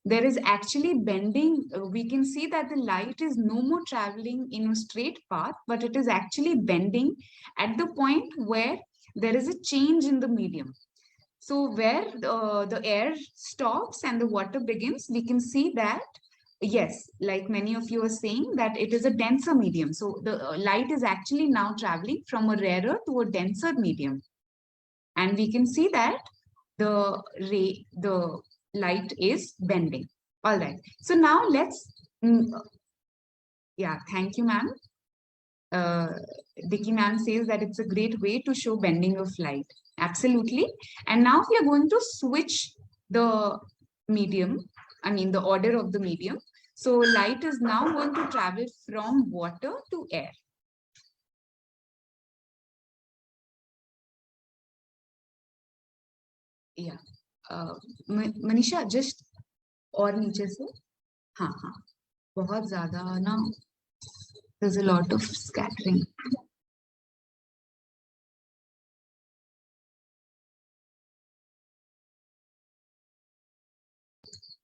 there is actually bending. We can see that the light is no more traveling in a straight path, but it is actually bending at the point where there is a change in the medium. So where the air stops and the water begins, we can see that, yes, like many of you are saying, that it is a denser medium. So the light is actually now traveling from a rarer to a denser medium. And we can see that the light is bending. All right. So now let's, yeah, thank you, ma'am. Dicky ma'am says that it's a great way to show bending of light. Absolutely. And now we are going to switch the medium, I mean the order of the medium. So light is now going to travel from water to air. Yeah. Manisha just और नीचे से, हाँ हाँ, बहुत ज्यादा ना, there's a lot of scattering.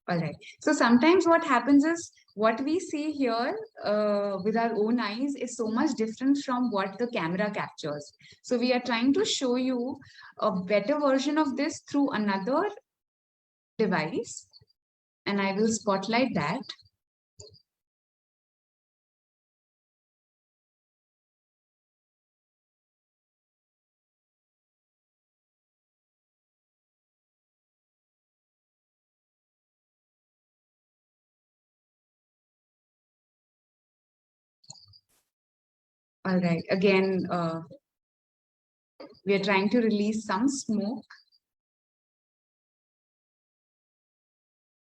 All right. So sometimes what happens is what we see here with our own eyes is so much different from what the camera captures. So we are trying to show you a better version of this through another device, and I will spotlight that. All right. Again, we are trying to release some smoke.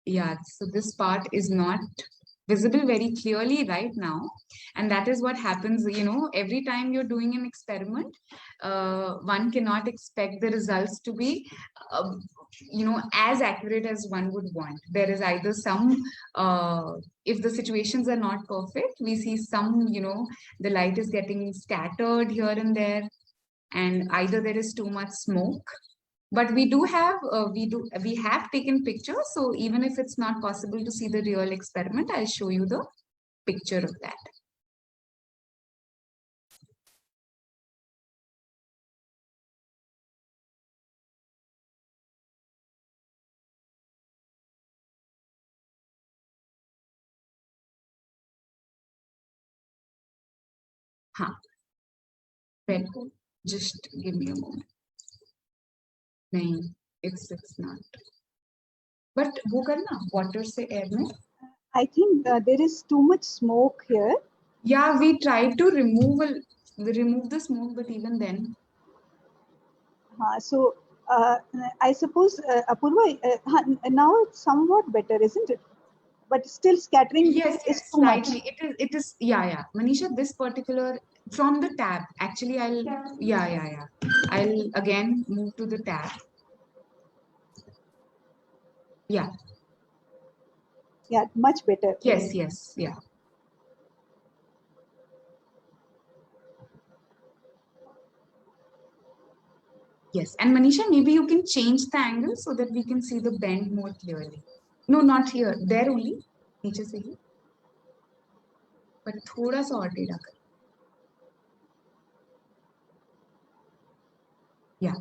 Yeah, so this part is not visible very clearly right now. And that is what happens, you know, every time you're doing an experiment, one cannot expect the results to be, you know, as accurate as one would want. There is either some, if the situations are not perfect, we see some, you know, the light is getting scattered here and there, and either there is too much smoke. But we have taken pictures, so even if it's not possible to see the real experiment, I'll show you the picture of that. हाँ, just give me a moment. नहीं, it's not. But वो करना water से air में. I think there is too much smoke here. Yeah, we tried to remove the smoke, but even then. So I suppose Apurva, now it's somewhat better, isn't it? But still scattering Yes, is too slightly. much. It is. Yeah. Manisha, this particular from the tab. Actually, yeah. I'll again move to the tab. Yeah. Yeah, much better. Yes, yeah. Yes, and Manisha, maybe you can change the angle so that we can see the bend more clearly. No, not here. There only. नीचे से ही. But थोड़ा सा और टेढ़ा कर. Yeah.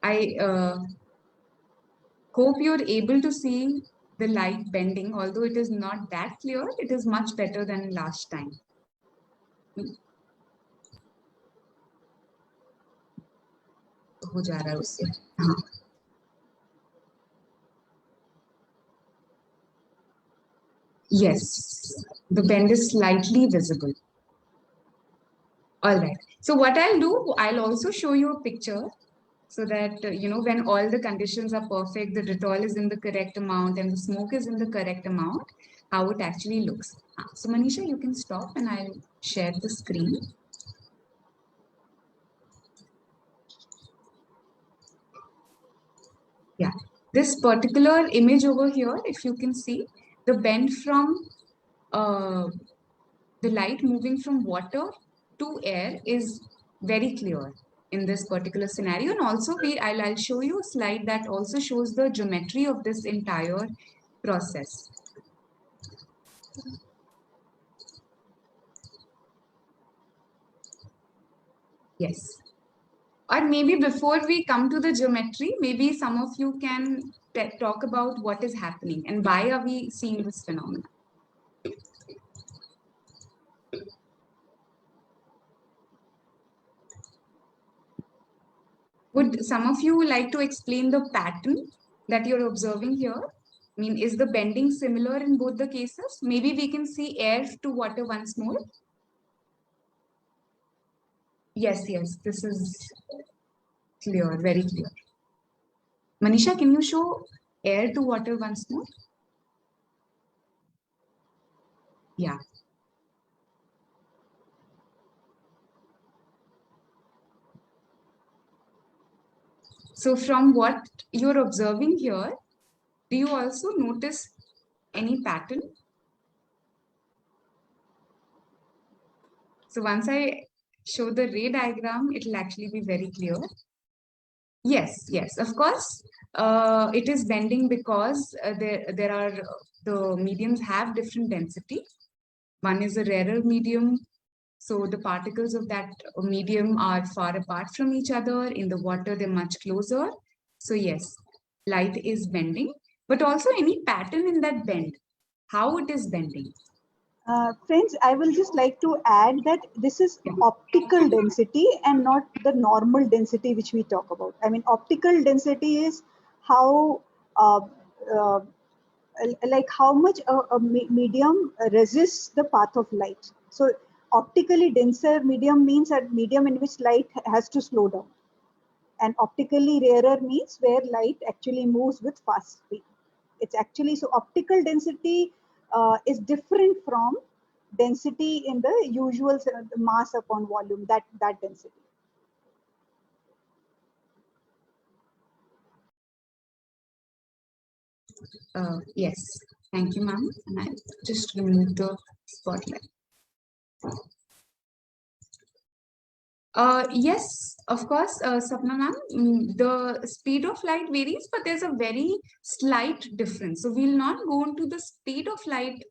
I hope you're able to see the light bending, although it is not that clear. It is much better than last time. हो जा रहा है उससे. हाँ. Yes, the bend is slightly visible. All right. So what I'll do, I'll also show you a picture so that, you know, when all the conditions are perfect, the Dettol is in the correct amount and the smoke is in the correct amount, how it actually looks. So Manisha, you can stop and I'll share the screen. Yeah, this particular image over here, if you can see, the bend from the light moving from water to air is very clear in this particular scenario. And also I'll show you a slide that also shows the geometry of this entire process. Yes. Or maybe before we come to the geometry, maybe some of you can talk about what is happening and why are we seeing this phenomenon. Would some of you like to explain the pattern that you're observing here? I mean, is the bending similar in both the cases? Maybe we can see air to water once more. Yes, yes, this is clear, very clear. Manisha, can you show air to water once more? Yeah. So from what you're observing here, do you also notice any pattern? So once I show the ray diagram, it will actually be very clear. Yes, yes, of course. It is bending because the mediums have different density. One is a rarer medium, so the particles of that medium are far apart from each other. In the water, they're much closer. So yes, light is bending, but also any pattern in that bend, how it is bending. Friends, I will just like to add that this is optical density and not the normal density which we talk about. I mean, optical density is how, uh, like how much a medium resists the path of light. So optically denser medium means a medium in which light has to slow down. And optically rarer means where light actually moves with fast speed. It's actually, so optical density is different from density in the usual mass upon volume, that density. Yes, thank you, ma'am. And I just remove the spotlight. Yes, of course, Sapna ma'am, the speed of light varies, but there's a very slight difference. So we'll not go into the speed of light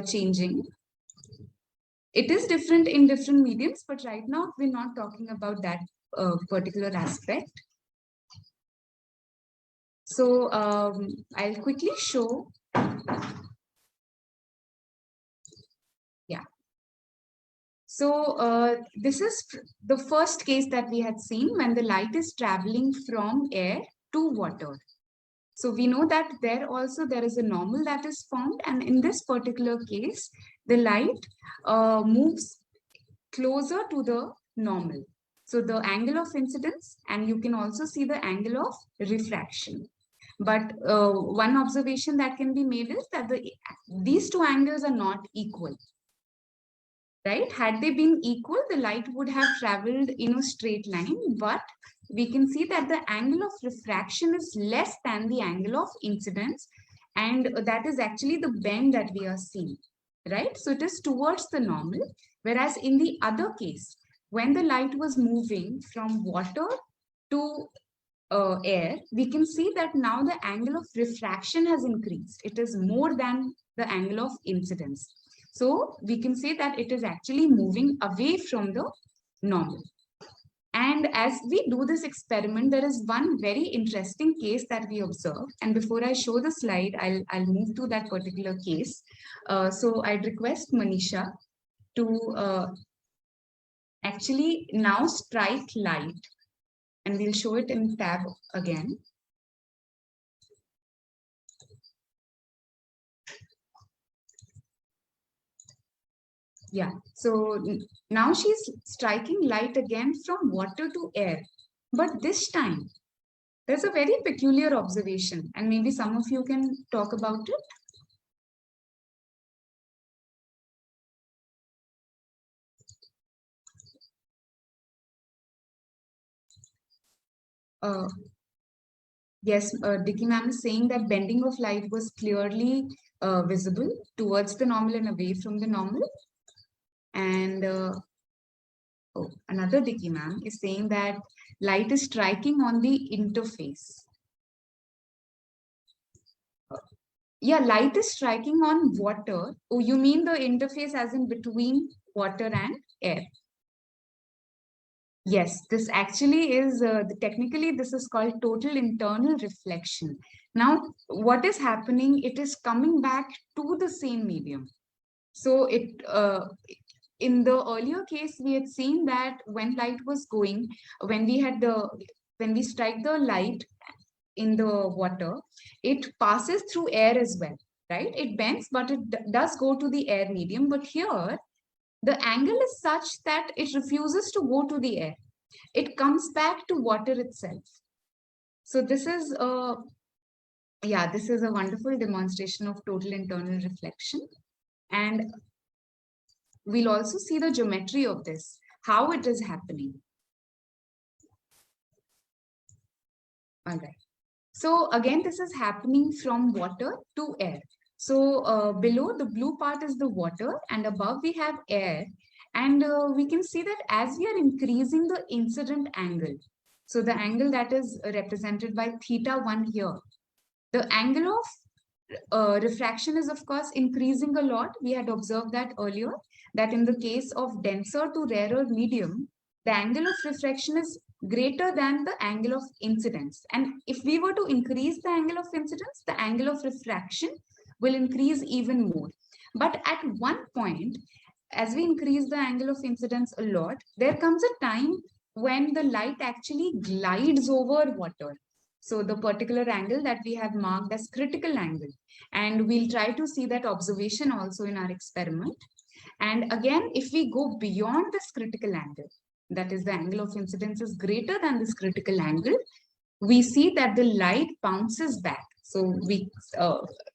changing. It is different in different mediums, but right now we're not talking about that particular aspect. So I'll quickly show. Yeah. So this is the first case that we had seen when the light is traveling from air to water. So we know that there is a normal that is formed, and in this particular case, the light moves closer to the normal. So the angle of incidence, and you can also see the angle of refraction. But one observation that can be made is that these two angles are not equal. Right? Had they been equal, the light would have traveled in a straight line, but we can see that the angle of refraction is less than the angle of incidence, and that is actually the bend that we are seeing, right? So it is towards the normal, whereas in the other case, when the light was moving from water to air, we can see that now the angle of refraction has increased. It is more than the angle of incidence. So we can say that it is actually moving away from the normal. And as we do this experiment, there is one very interesting case that we observe. And before I show the slide, I'll move to that particular case. So I'd request Manisha to actually now strike light, and we'll show it in tab again. Yeah, so now she's striking light again from water to air. But this time, there's a very peculiar observation, and maybe some of you can talk about it. Yes, Dicky ma'am is saying that bending of light was clearly visible towards the normal and away from the normal. And another Dicky ma'am is saying that light is striking on the interface. Yeah, light is striking on water. Oh, you mean the interface as in between water and air? Yes, this actually is, technically this is called total internal reflection. Now, what is happening? It is coming back to the same medium. So in the earlier case, we had seen that when light was going, when we strike the light in the water, it passes through air as well, right? It bends, but it does go to the air medium. But here, the angle is such that it refuses to go to the air. It comes back to water itself. So this is a wonderful demonstration of total internal reflection. And we'll also see the geometry of this, how it is happening. All right. So again, this is happening from water to air. So below, the blue part is the water, and above we have air. And we can see that as we are increasing the incident angle, so the angle that is represented by θ1 here, the angle of refraction is of course increasing a lot. We had observed that earlier, that in the case of denser to rarer medium, the angle of refraction is greater than the angle of incidence. And if we were to increase the angle of incidence, the angle of refraction will increase even more. But at one point, as we increase the angle of incidence a lot, there comes a time when the light actually glides over water. So the particular angle that we have marked as critical angle. And we'll try to see that observation also in our experiment. And again, if we go beyond this critical angle, that is the angle of incidence is greater than this critical angle, we see that the light bounces back. So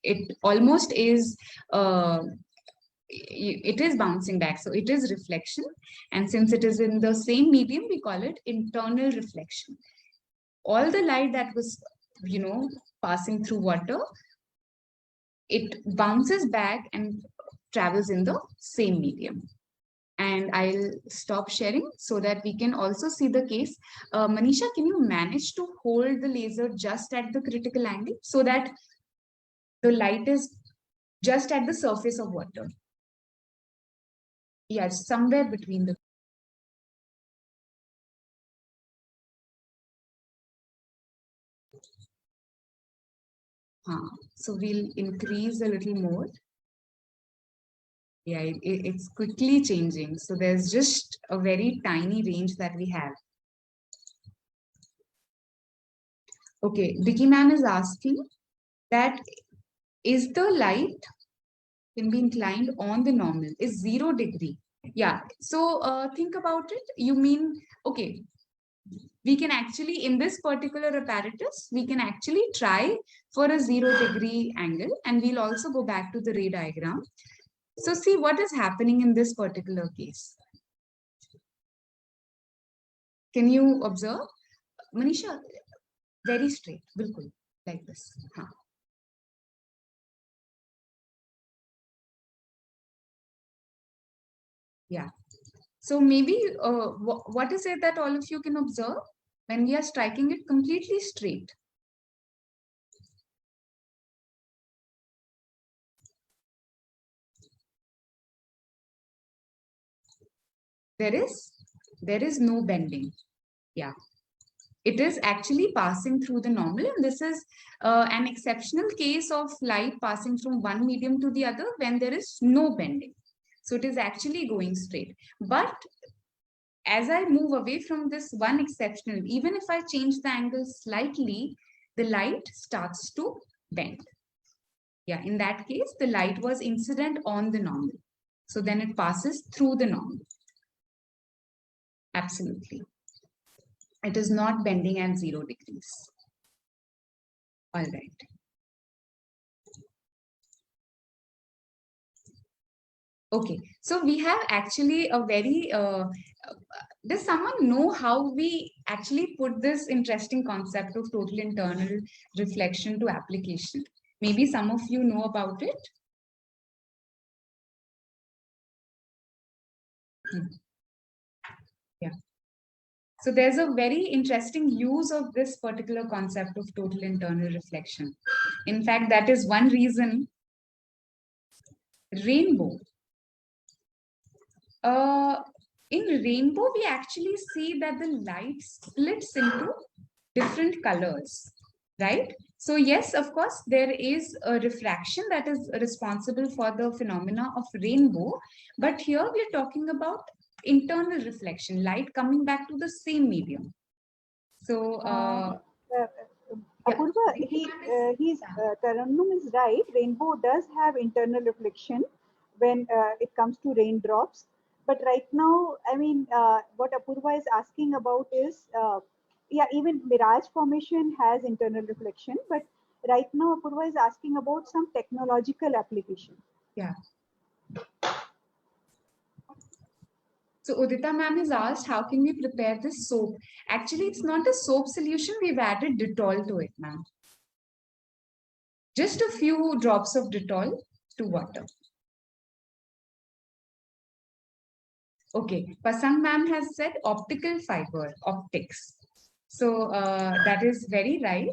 it almost is, it is bouncing back. So it is reflection. And since it is in the same medium, we call it internal reflection. All the light that was, passing through water, it bounces back and travels in the same medium. And I'll stop sharing so that we can also see the case. Manisha, can you manage to hold the laser just at the critical angle so that the light is just at the surface of water? Yes, somewhere between the. So we'll increase a little more. Yeah, it's quickly changing. So there's just a very tiny range that we have. Okay, Vicky ma'am is asking that is the light can be inclined on the normal is 0 degree. Yeah, so think about it. You mean, okay, we can actually, in this particular apparatus, we can actually try for a 0 degree angle, and we'll also go back to the ray diagram. So see what is happening in this particular case. Can you observe? Manisha, very straight, bilkul, like this. Yeah. So maybe what is it that all of you can observe when we are striking it completely straight? There is no bending. Yeah. It is actually passing through the normal, and this is an exceptional case of light passing from one medium to the other when there is no bending. So it is actually going straight. But as I move away from this one exceptional, even if I change the angle slightly, the light starts to bend. Yeah, in that case, the light was incident on the normal. So then it passes through the normal. Absolutely. It is not bending at 0 degrees. All right. Okay, so we have actually a very, does someone know how we actually put this interesting concept of total internal reflection to application? Maybe some of you know about it. Yeah. So there's a very interesting use of this particular concept of total internal reflection. In fact, that is one reason rainbow. In rainbow, we actually see that the light splits into different colors, right? So yes, of course, there is a refraction that is responsible for the phenomena of rainbow. But here we are talking about internal reflection, light coming back to the same medium. So, Apurva, Tarannum is right. Rainbow does have internal reflection when it comes to raindrops. But right now, I mean, what Apurva is asking about is, yeah, even mirage formation has internal reflection. But right now, Apurva is asking about some technological application. yeah. So Udita ma'am has asked, how can we prepare this soap? Actually, it's not a soap solution. We've added Dettol to it, ma'am. Just a few drops of Dettol to water. Okay, Pasang ma'am has said optical fiber, optics. So that is very right.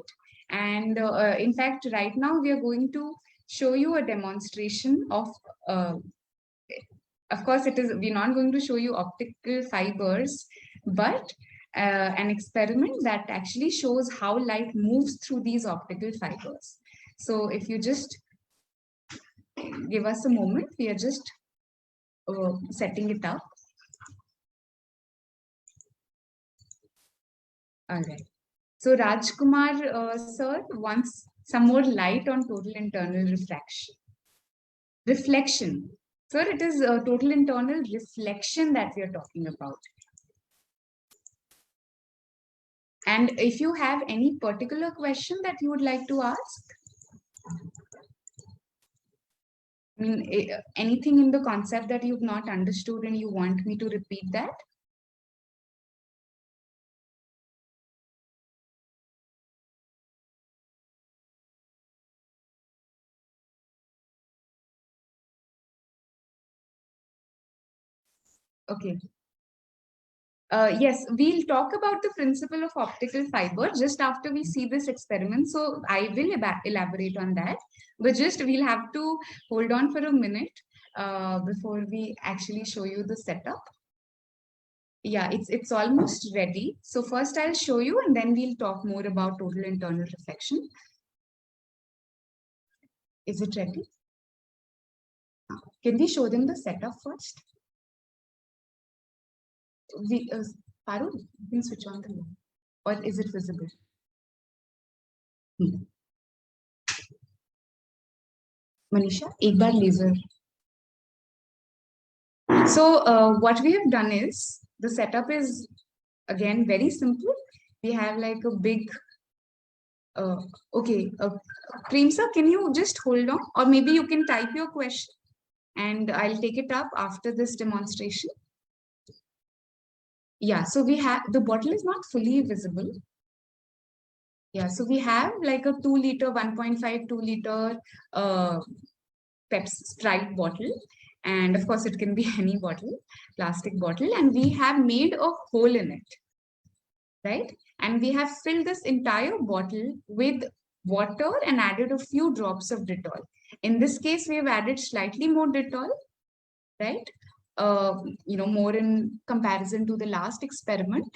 And in fact, right now we are going to show you a demonstration of course, we're not going to show you optical fibers, but an experiment that actually shows how light moves through these optical fibers. So if you just give us a moment, we are just setting it up. All right. So Rajkumar sir wants some more light on total internal reflection. Sir, it is a total internal reflection that we are talking about. And if you have any particular question that you would like to ask, I mean, anything in the concept that you've not understood and you want me to repeat that? Okay. Yes, we'll talk about the principle of optical fiber just after we see this experiment. So I will elaborate on that, but just we'll have to hold on for a minute before we actually show you the setup. Yeah, it's almost ready. So first I'll show you and then we'll talk more about total internal reflection. Is it ready? Can we show them the setup first? Parul, you can switch on the light. Or is it visible? Manisha, एक बार laser. So what we have done is, the setup is again very simple. We have like a big, okay, Prem sir, can you just hold on? Or maybe you can type your question and I'll take it up after this demonstration. Yeah, so we have, the bottle is not fully visible. Yeah, so we have like a 2 liter, 1.5, 2 liter Pepsi Sprite bottle. And of course, it can be any bottle, plastic bottle. And we have made a hole in it, right? And we have filled this entire bottle with water and added a few drops of Dettol. In this case, we have added slightly more Dettol, right? More in comparison to the last experiment.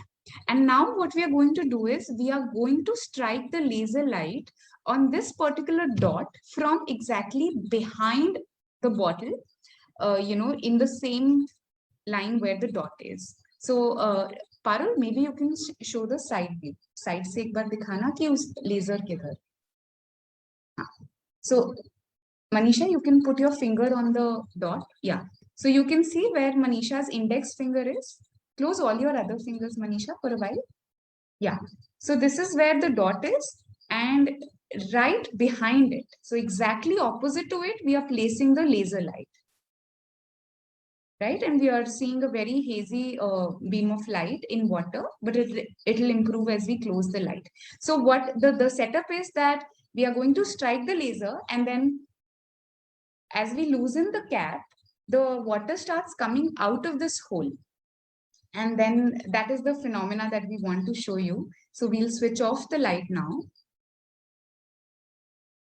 And now what we are going to do is we are going to strike the laser light on this particular dot from exactly behind the bottle, in the same line where the dot is. So, Parul, maybe you can show the side view. Side से एक बार दिखाना कि उस laser किधर. So, Manisha, you can put your finger on the dot. Yeah. So you can see where Manisha's index finger is. Close all your other fingers, Manisha, for a while. Yeah. So this is where the dot is, and right behind it, so exactly opposite to it, we are placing the laser light. Right, and we are seeing a very hazy beam of light in water, but it'll improve as we close the light. So what the setup is that we are going to strike the laser, and then as we loosen the cap, the water starts coming out of this hole. And then that is the phenomena that we want to show you. So we'll switch off the light now.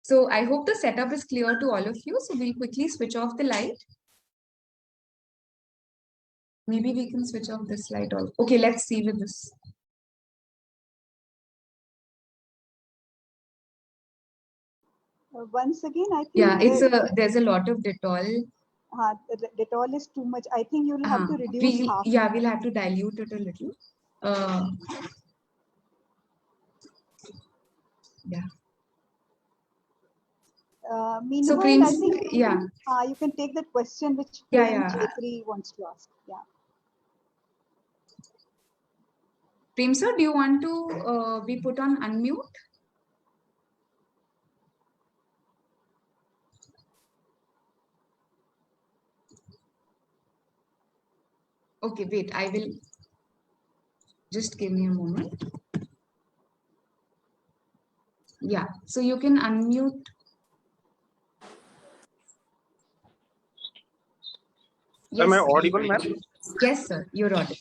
So I hope the setup is clear to all of you. So we'll quickly switch off the light. Maybe we can switch off this light also. Okay, let's see with this. Once again, I think Yeah, there's a lot of Dettol. Dettol is too much. I think you'll have to reduce half. Yeah, we'll have to dilute it a little. Yeah. Meanwhile, I think yeah, you can take that question which Yeah. Chaitri wants to ask. Yeah. Prem sir, do you want to be put on unmute? Okay, wait, I will just give me a moment. Yeah, so you can unmute. Yes, Am I audible, ma'am? Yes, sir, you're audible.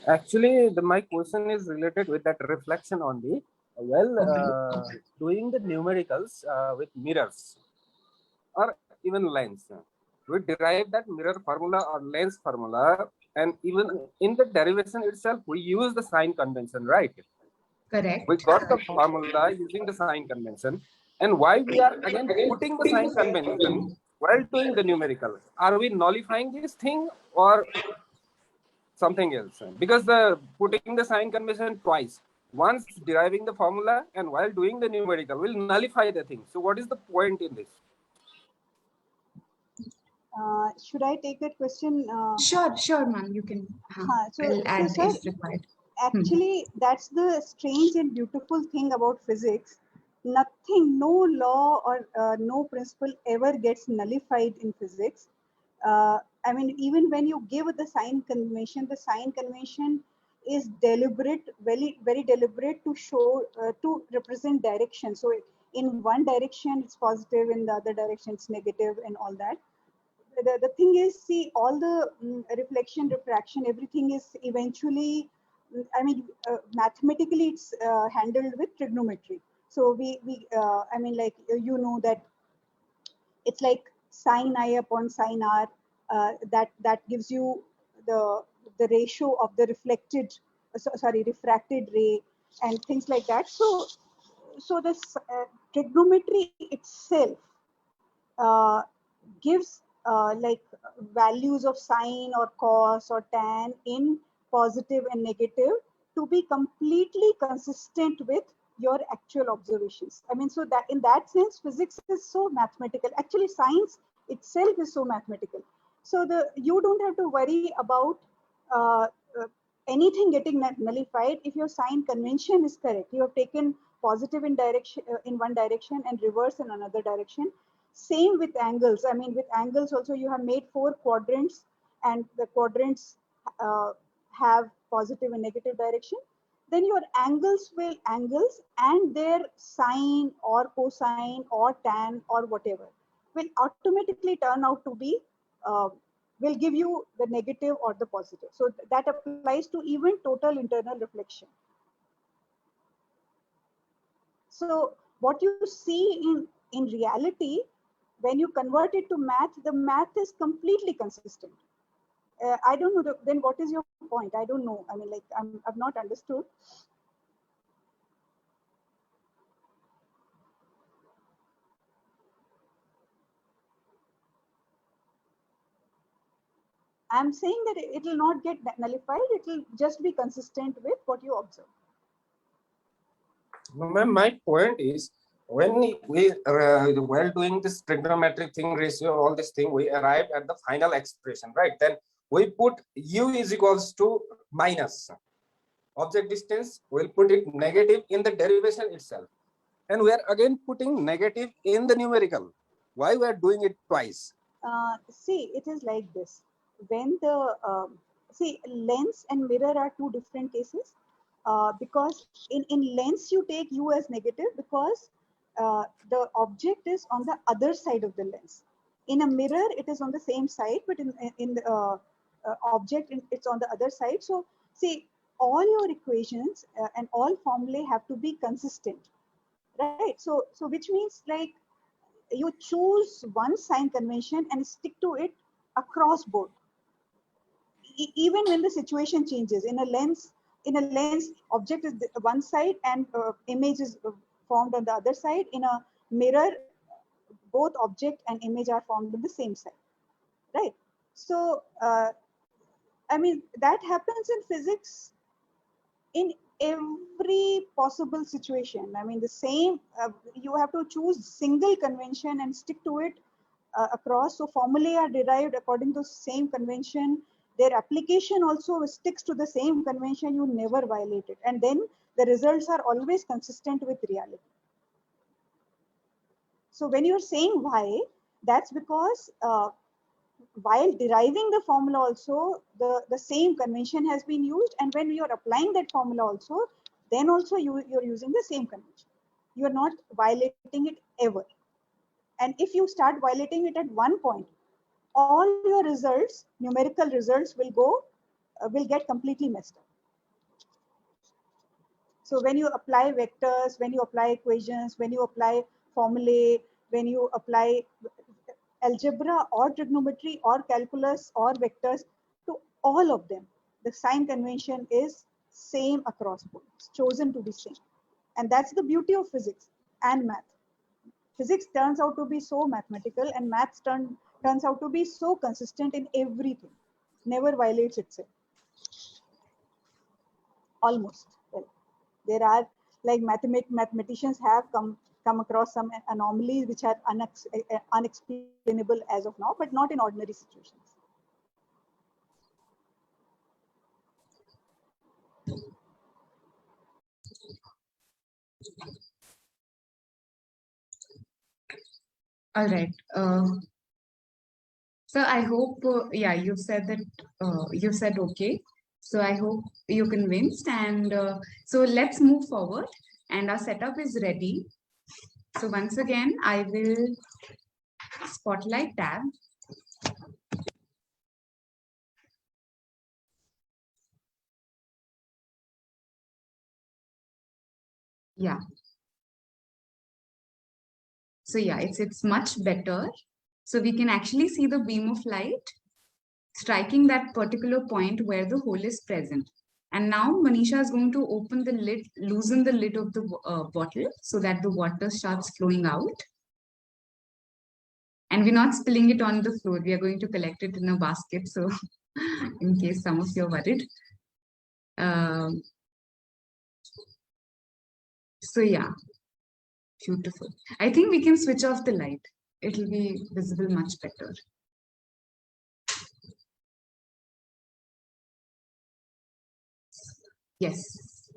Actually, my question is related with that reflection only. Doing the numericals with mirrors or even lens, we derive that mirror formula or lens formula, and even in the derivation itself, we use the sign convention, right? Correct. We got the formula using the sign convention, and why we are again putting the sign convention while doing the numerical? Are we nullifying this thing or something else? Because the putting the sign convention twice, once deriving the formula and while doing the numerical, will nullify the thing. So what is the point in this? Should I take that question? Sure, ma'am. You can. I'll add sir, if required. Actually, that's the strange and beautiful thing about physics. Nothing, no law or no principle ever gets nullified in physics. I mean, even when you give the sign convention is deliberate, very, very deliberate to show, to represent direction. So in one direction, it's positive, in the other direction, it's negative, and all that. The thing is, see, all the reflection, refraction, everything is eventually, I mean, mathematically, it's handled with trigonometry. So I mean, like, you know that it's like sine I upon sine R. That gives you the ratio of the refracted ray and things like that. So this trigonometry itself uh, gives like values of sine or cos or tan in positive and negative to be completely consistent with your actual observations. I mean, so that in that sense, physics is so mathematical. Actually, science itself is so mathematical. So you don't have to worry about uh, uh, anything getting nullified if your sign convention is correct. You have taken positive in one direction and reverse in another direction. Same with angles. I mean, with angles also, you have made 4 quadrants, and the quadrants have positive and negative direction. Then your angles and their sine or cosine or tan or whatever will automatically turn out to be uh, will give you the negative or the positive. So that applies to even total internal reflection. So what you see in reality, when you convert it to math, the math is completely consistent. I don't know. Then what is your point? I don't know. I mean, like, I've not understood. I'm saying that it will not get nullified. It will just be consistent with what you observe. My point is, when we while doing this trigonometric thing, ratio, all this thing, we arrive at the final expression, right? Then we put u is equals to minus object distance. We'll put it negative in the derivation itself, and we are again putting negative in the numerical. Why we are doing it twice? See, it is like this. When see, lens and mirror are two different cases. Because in lens you take u as negative because the object is on the other side of the lens. In a mirror, it is on the same side, but in the object it's on the other side. So see, all your equations and all formulae have to be consistent, right? So which means like you choose one sign convention and stick to it across board. Even when the situation changes in a lens, object is one side and image is formed on the other side. In a mirror, both object and image are formed on the same side, right? So I mean, that happens in physics in every possible situation. I mean, the same, you have to choose single convention and stick to it across. So formulae are derived according to same convention. Their application also sticks to the same convention. You never violate it. And then the results are always consistent with reality. So when you're saying why, that's because while deriving the formula also, the same convention has been used. And when you're applying that formula also, then also you're using the same convention. You're not violating it ever. And if you start violating it at one point, all your results, numerical results will get completely messed up. So when you apply vectors, when you apply equations, when you apply formulae, when you apply algebra or trigonometry or calculus or vectors, to all of them, the sign convention is same across board. It's chosen to be same. And that's the beauty of physics and math. Physics turns out to be so mathematical, and maths turns out to be so consistent in everything. Never violates itself. Almost. Well, there are, like, mathematicians have come across some anomalies which are unexplainable as of now, but not in ordinary situations. All right. So I hope, yeah, you've said that, you've said okay. So I hope you're convinced. And so let's move forward. And our setup is ready. So once again, I will spotlight tab. Yeah. So yeah, it's much better. So we can actually see the beam of light striking that particular point where the hole is present. And now Manisha is going to open the lid, loosen the lid of the bottle so that the water starts flowing out. And we're not spilling it on the floor. We are going to collect it in a basket. So in case some of you are worried. So yeah, beautiful. I think we can switch off the light. It'll be visible much better. Yes,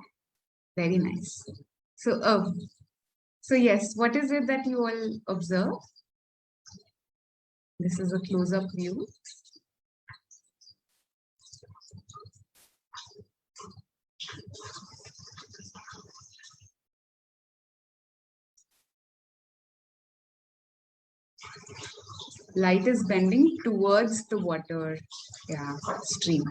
very nice. So, so yes, what is it that you all observe? This is a close-up view. Light is bending towards the water, yeah, stream.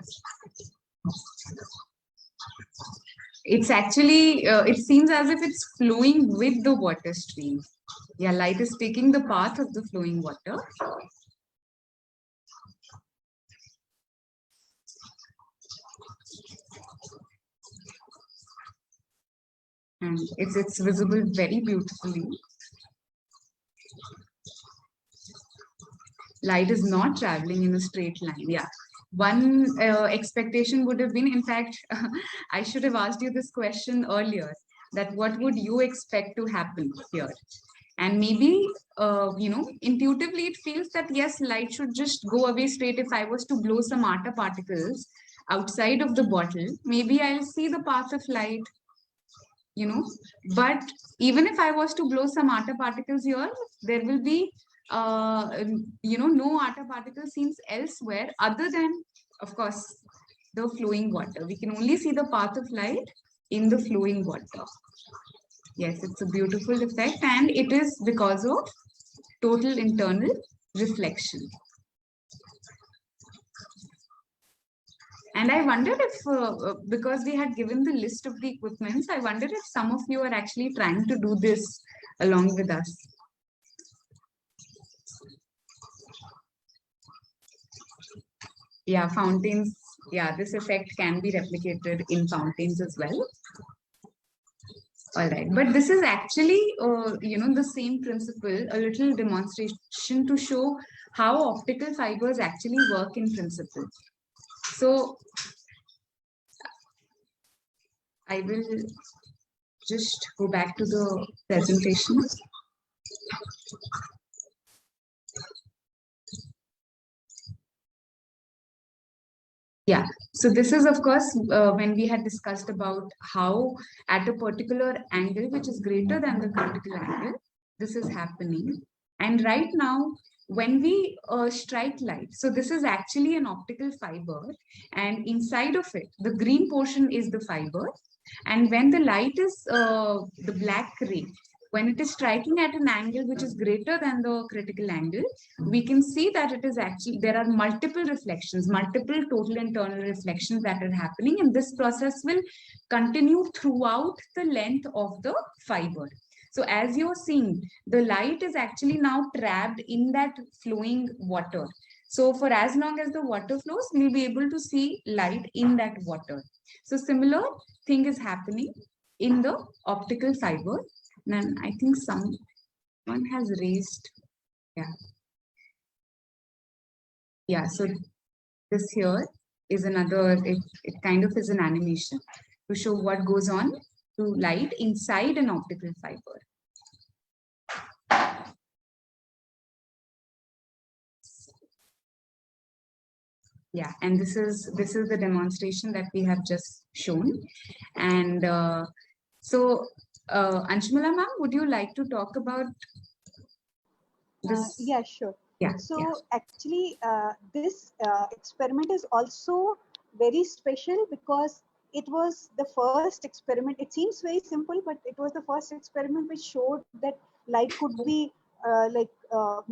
It's actually, it seems as if it's flowing with the water stream. Yeah, light is taking the path of the flowing water. And it's visible very beautifully. Light is not traveling in a straight line. Yeah. One expectation would have been, in fact, I should have asked you this question earlier, that what would you expect to happen here? And maybe, you know, intuitively it feels that yes, light should just go away straight. If I was to blow some atta particles outside of the bottle, maybe I'll see the path of light, you know. But even if I was to blow some atta particles here, there will be you know, no atta particle seems elsewhere other than, of course, the flowing water. We can only see the path of light in the flowing water. Yes, it's a beautiful effect, and it is because of total internal reflection. And I wonder if, because we had given the list of the equipments, I wonder if some of you are actually trying to do this along with us. Yeah, fountains. Yeah, this effect can be replicated in fountains as well. All right, but this is actually, the same principle, a little demonstration to show how optical fibers actually work in principle. So I will just go back to the presentation. Yeah, so this is of course when we had discussed about how at a particular angle which is greater than the critical angle, this is happening. And right now, when we strike light, so this is actually an optical fiber, and inside of it, the green portion is the fiber. And when the light is the black ray, when it is striking at an angle which is greater than the critical angle, we can see that it is actually, there are multiple reflections, multiple total internal reflections that are happening, and this process will continue throughout the length of the fiber. So as you're seeing, the light is actually now trapped in that flowing water. So for as long as the water flows, we'll be able to see light in that water. So similar thing is happening in the optical fiber. And I think someone has raised, yeah. Yeah, so this here is another, it kind of is an animation to show what goes on to light inside an optical fiber. Yeah, and this is the demonstration that we have just shown. And Anshumala ma'am, would you like to talk about this? Yeah, sure. Yeah. So yeah. actually, this experiment is also very special because it was the first experiment. It seems very simple, but it was the first experiment which showed that light could be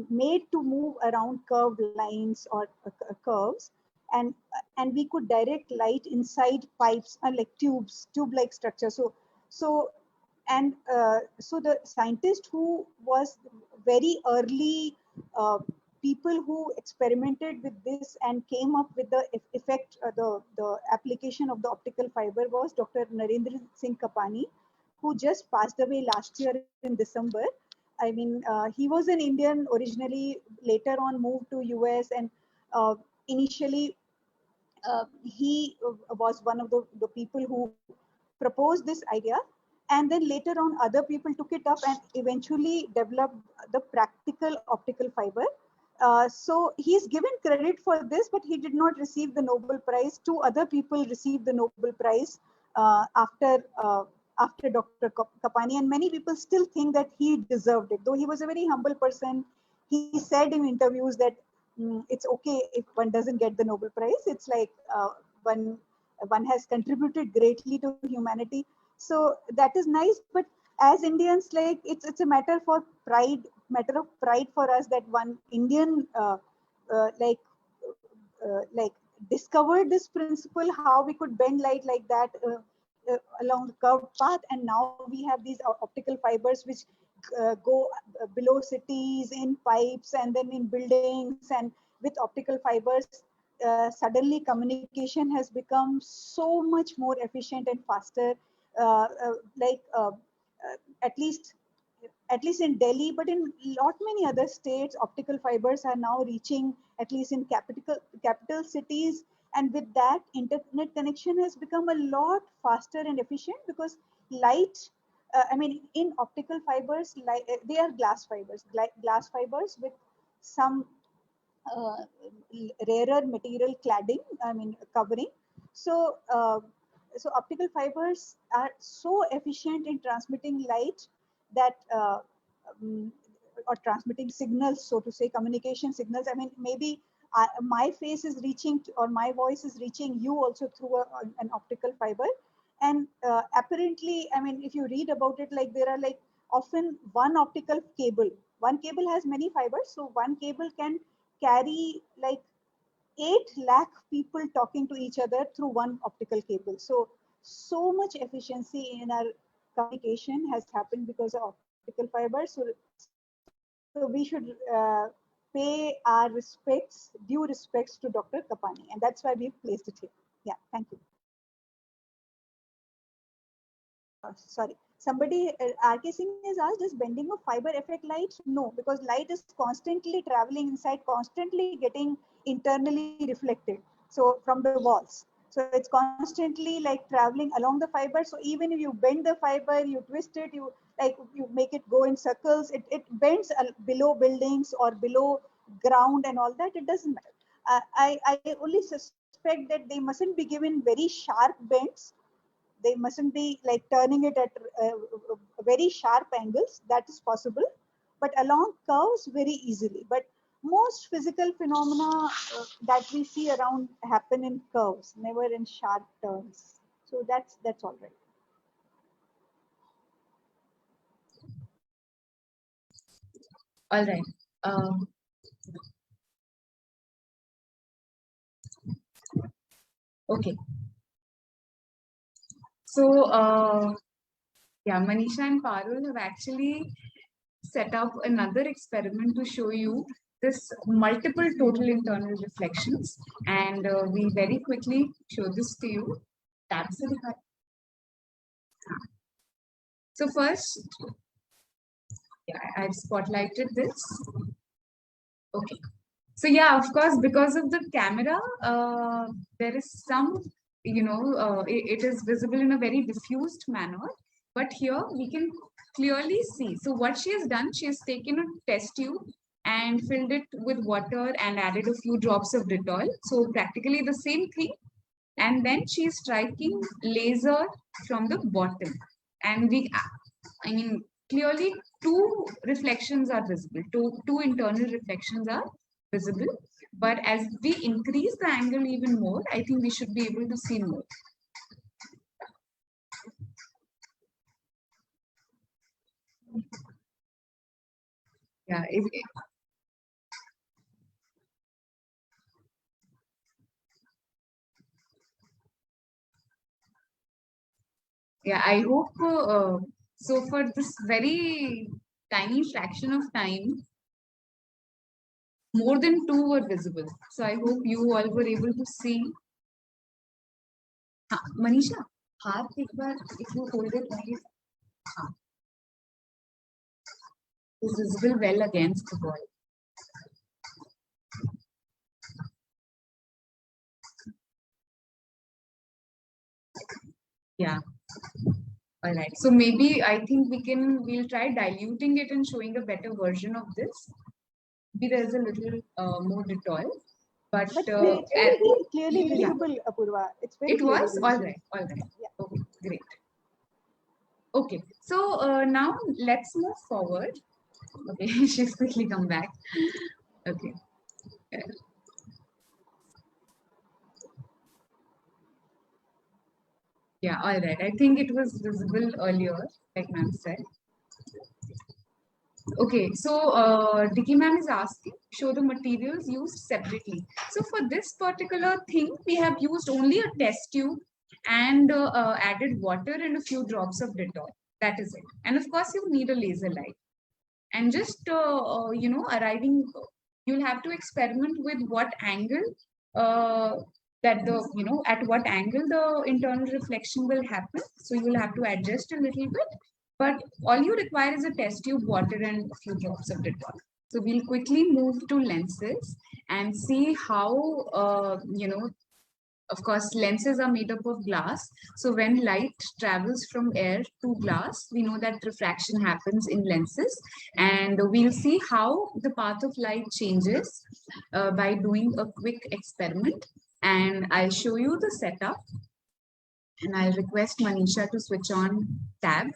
made to move around curved lines or curves, and we could direct light inside pipes and like tube-like structure. So the scientist who was very early people who experimented with this and came up with the effect, the application of the optical fiber was Dr. Narendra Singh Kapani, who just passed away last year in December. I mean, he was an Indian originally, later on moved to US, and initially he was one of the people who proposed this idea, and then later on other people took it up and eventually developed the practical optical fiber. So he's given credit for this, but he did not receive the Nobel Prize. Two other people received the Nobel Prize after Dr. Kapani, and many people still think that he deserved it, though he was a very humble person. He said in interviews that it's okay if one doesn't get the Nobel Prize. It's like one has contributed greatly to humanity. So that is nice. But as Indians, like it's a matter of pride for us that one Indian like discovered this principle, how we could bend light like that along the curved path, and now we have these optical fibers which go below cities in pipes and then in buildings, and with optical fibers suddenly communication has become so much more efficient and faster, uh, uh, like uh, at least in Delhi, but in lot many other states, optical fibers are now reaching at least in capital cities. And with that, internet connection has become a lot faster and efficient because light, I mean, in optical fibers, they are glass fibers with some uh, rarer material cladding, I mean, covering. So, so optical fibers are so efficient in transmitting light that, or transmitting signals, so to say, communication signals. I mean, maybe my face is reaching or my voice is reaching you also through an optical fiber. And apparently, I mean, if you read about it, like there are like often one cable has many fibers. So one cable can carry like 8 lakh people talking to each other through one optical cable. So much efficiency in our communication has happened because of optical fiber. So we should pay our respects, due respects to Dr. Kapani, and that's why we've placed it here. Yeah, thank you. Sorry, somebody, RK Singh has asked, does bending of fiber affect light? No, because light is constantly traveling inside, constantly getting internally reflected. So from the walls. So it's constantly like traveling along the fiber. So even if you bend the fiber, you twist it, you make it go in circles, it bends below buildings or below ground and all that, it doesn't matter. I only suspect that they mustn't be given very sharp bends. They mustn't be like turning it at very sharp angles. That is possible, but along curves very easily. But most physical phenomena that we see around happen in curves, never in sharp turns. So that's all right. All right. Okay. So, yeah, Manisha and Parul have actually set up another experiment to show you this multiple total internal reflections. And we very quickly show this to you. That's it. So first, yeah, I've spotlighted this. Okay. So yeah, of course, because of the camera, there is some, it is visible in a very diffused manner. But here we can clearly see. So what she has done, she has taken a test tube and filled it with water and added a few drops of Dettol. So practically the same thing. And then she is striking laser from the bottom. And I mean, clearly two reflections are visible, two internal reflections are visible. But as we increase the angle even more, I think we should be able to see more. Yeah, yeah, I hope so. For this very tiny fraction of time, more than two were visible. So I hope you all were able to see. Manisha, हाथ एक बार if you hold it like is visible well against the wall. Yeah. All right. So maybe I think we'll try diluting it and showing a better version of this. Maybe there's a little more Dettol. But it's very clearly yeah. visible, Apurva. It's very It clearly was? visible. All right. All right. Yeah. Okay, great. Okay. So now let's move forward. Okay, she's quickly come back. Okay. Yeah, all right. I think it was visible earlier, like ma'am said. Okay, so Dicky ma'am is asking, show the materials used separately. So for this particular thing, we have used only a test tube and added water and a few drops of Dettol. That is it. And of course, you need a laser light. And just, arriving, you'll have to experiment with what angle at what angle the internal reflection will happen. So you'll have to adjust a little bit. But all you require is a test tube, water, and a few drops of Dettol. So we'll quickly move to lenses and see how, of course, lenses are made up of glass. So when light travels from air to glass, we know that refraction happens in lenses. And we'll see how the path of light changes by doing a quick experiment. And I'll show you the setup. And I'll request Manisha to switch on tab.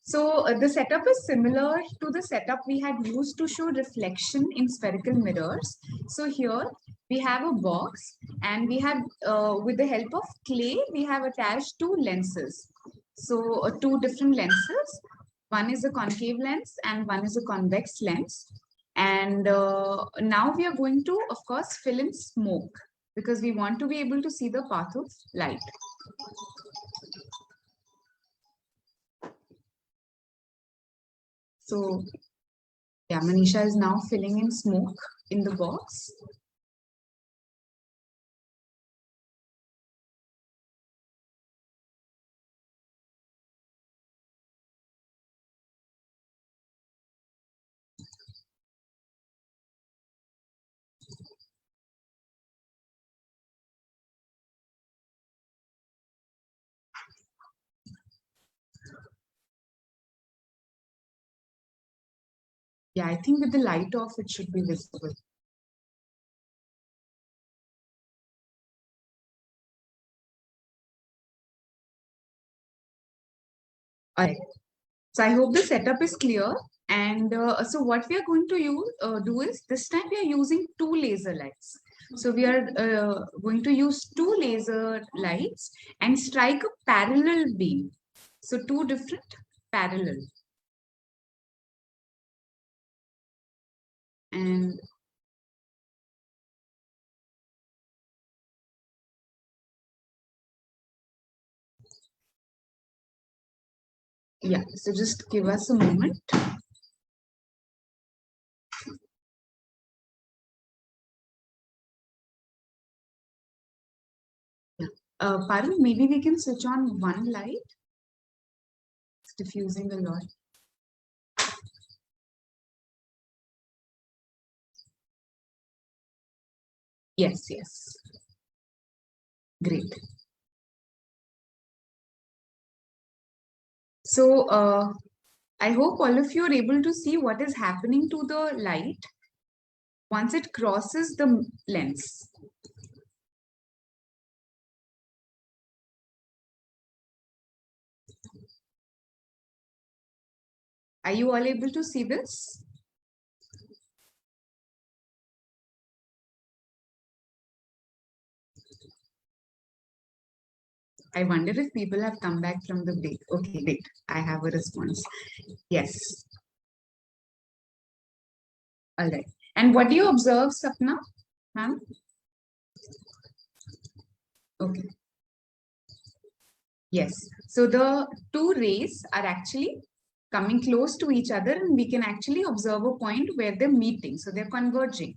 So the setup is similar to the setup we had used to show reflection in spherical mirrors. So here we have a box, and we have, with the help of clay, we have attached two lenses. So two different lenses. One is a concave lens and one is a convex lens. And now we are going to, of course, fill in smoke because we want to be able to see the path of light. So yeah, Manisha is now filling in smoke in the box. Yeah, I think with the light off, it should be visible. All right. So I hope the setup is clear. And so what we are going to do is, this time we are using two laser lights. So we are going to use two laser lights and strike a parallel beam. So two different parallel. And yeah, so just give us a moment. Yeah. Parul, maybe we can switch on one light. It's diffusing a lot. Yes, yes. Great. So I hope all of you are able to see what is happening to the light once it crosses the lens. Are you all able to see this? I wonder if people have come back from the break. Okay, great. I have a response. Yes. All right. And what do you observe, Sapna, ma'am? Okay. Yes. So the two rays are actually coming close to each other, and we can actually observe a point where they're meeting. So they're converging.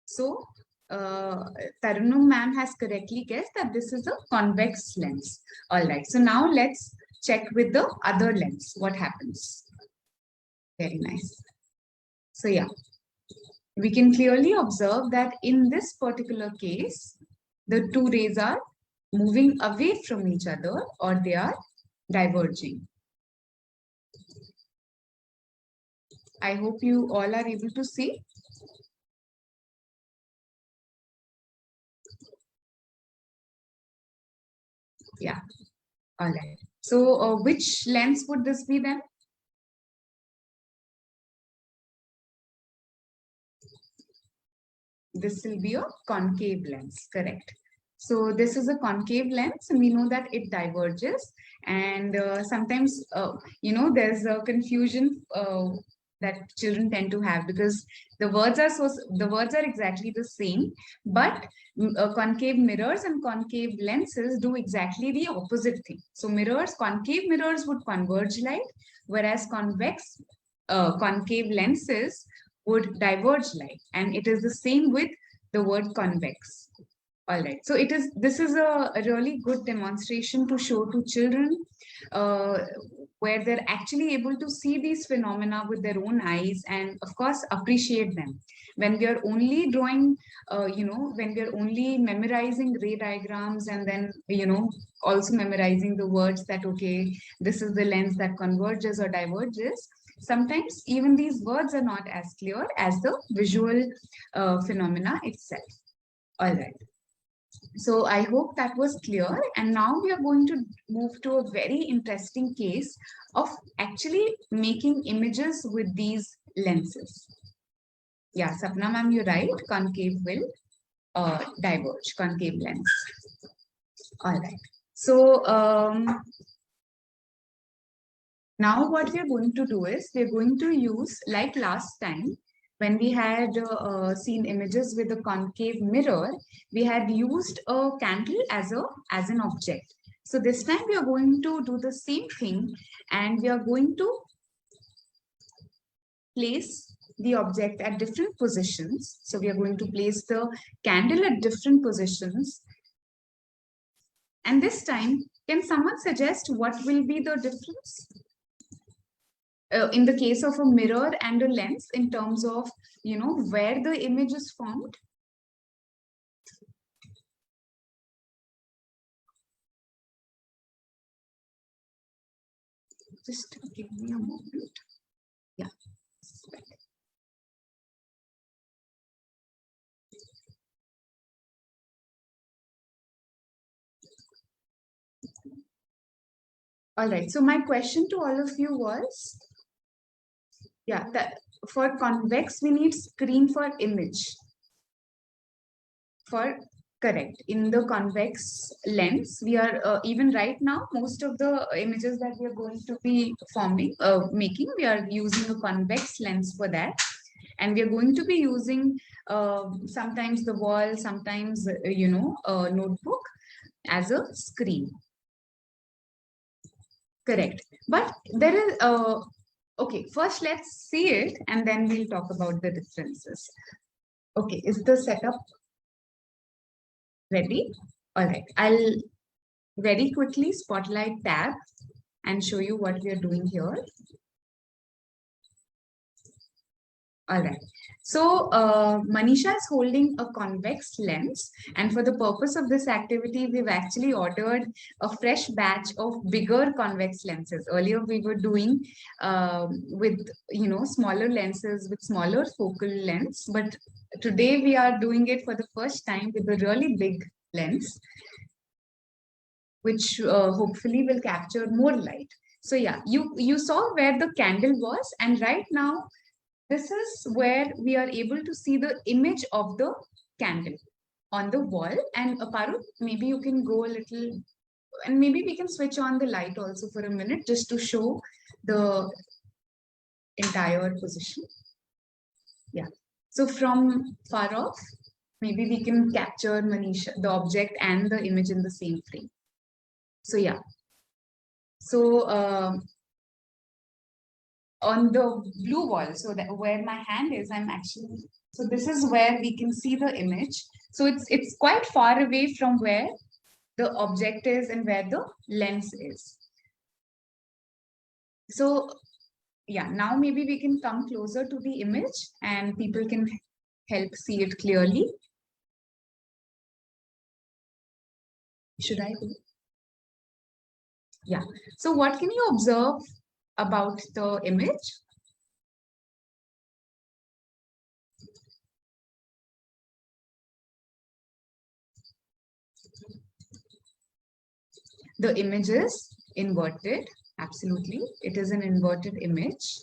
So Tarunum ma'am has correctly guessed that this is a convex lens. All right. So now let's check with the other lens. What happens? Very nice. So yeah, we can clearly observe that in this particular case, the two rays are moving away from each other, or they are diverging. I hope you all are able to see. Yeah. All right. So which lens would this be then? This will be a concave lens, correct? So this is a concave lens, and we know that it diverges. And sometimes, there's a confusion that children tend to have, because the words are exactly the same, but concave mirrors and concave lenses do exactly the opposite thing. So concave mirrors would converge light, whereas concave lenses would diverge light, and it is the same with the word convex. All right, so this is a really good demonstration to show to children, where they're actually able to see these phenomena with their own eyes, and of course appreciate them. When we are only drawing, when we are only memorizing ray diagrams, and then also memorizing the words that, okay, this is the lens that converges or diverges, sometimes even these words are not as clear as the visual phenomena itself. All right. So I hope that was clear. And now we are going to move to a very interesting case of actually making images with these lenses. Yeah, Sapna ma'am, you're right. Concave will diverge, concave lens. All right. So now what we are going to do is we're going to use, like last time, when we had seen images with a concave mirror, we had used a candle as an object. So this time we are going to do the same thing, and we are going to place the object at different positions. So we are going to place the candle at different positions. And this time, can someone suggest what will be the difference? In the case of a mirror and a lens, in terms of, you know, where the image is formed? Just give me a moment. Yeah. All right. So my question to all of you was, yeah, that for convex, we need screen for image. For correct. In the convex lens, we are even right now, most of the images that we are going to be making, we are using a convex lens for that. And we are going to be using sometimes the wall, sometimes, you know, a notebook as a screen. Correct. But there is, okay, first let's see it and then we'll talk about the differences. Okay, is the setup ready? All right, I'll very quickly spotlight tab and show you what we are doing here. All right. So Manisha is holding a convex lens, and for the purpose of this activity, we've actually ordered a fresh batch of bigger convex lenses. Earlier, we were doing with, you know, smaller lenses with smaller focal lengths, but today we are doing it for the first time with a really big lens, which hopefully will capture more light. So yeah, you saw where the candle was, and right now this is where we are able to see the image of the candle on the wall. And Parul, maybe you can go a little, and maybe we can switch on the light also for a minute just to show the entire position. Yeah. So from far off, maybe we can capture Manisha, the object and the image in the same frame. So yeah. So on the blue wall, so that where my hand is, I'm actually, so this is where we can see the image. So it's quite far away from where the object is and where the lens is. So yeah, now maybe we can come closer to the image and people can help see it clearly. Should I do? Yeah. So what can you observe about the image? The image is inverted. Absolutely. It is an inverted image.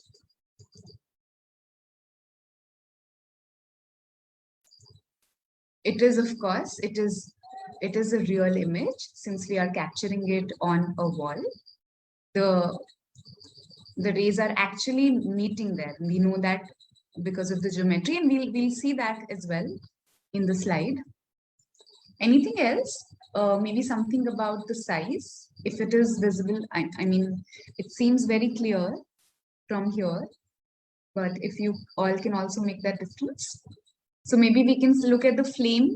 It is, of course, it is a real image since we are capturing it on a wall. The rays are actually meeting there. We know that because of the geometry, and we'll see that as well in the slide. Anything else? Maybe something about the size, if it is visible. I mean, it seems very clear from here, but if you all can also make that difference. So maybe we can look at the flame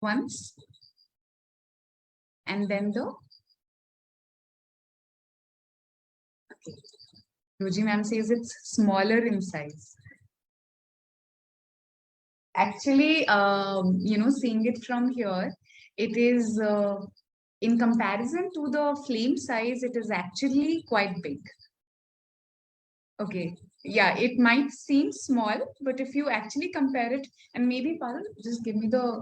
once, and then the, okay. Roji ma'am says it's smaller in size. Actually, you know, seeing it from here, it is, in comparison to the flame size, it is actually quite big. Okay, yeah, it might seem small, but if you actually compare it, and maybe Parul, just give me the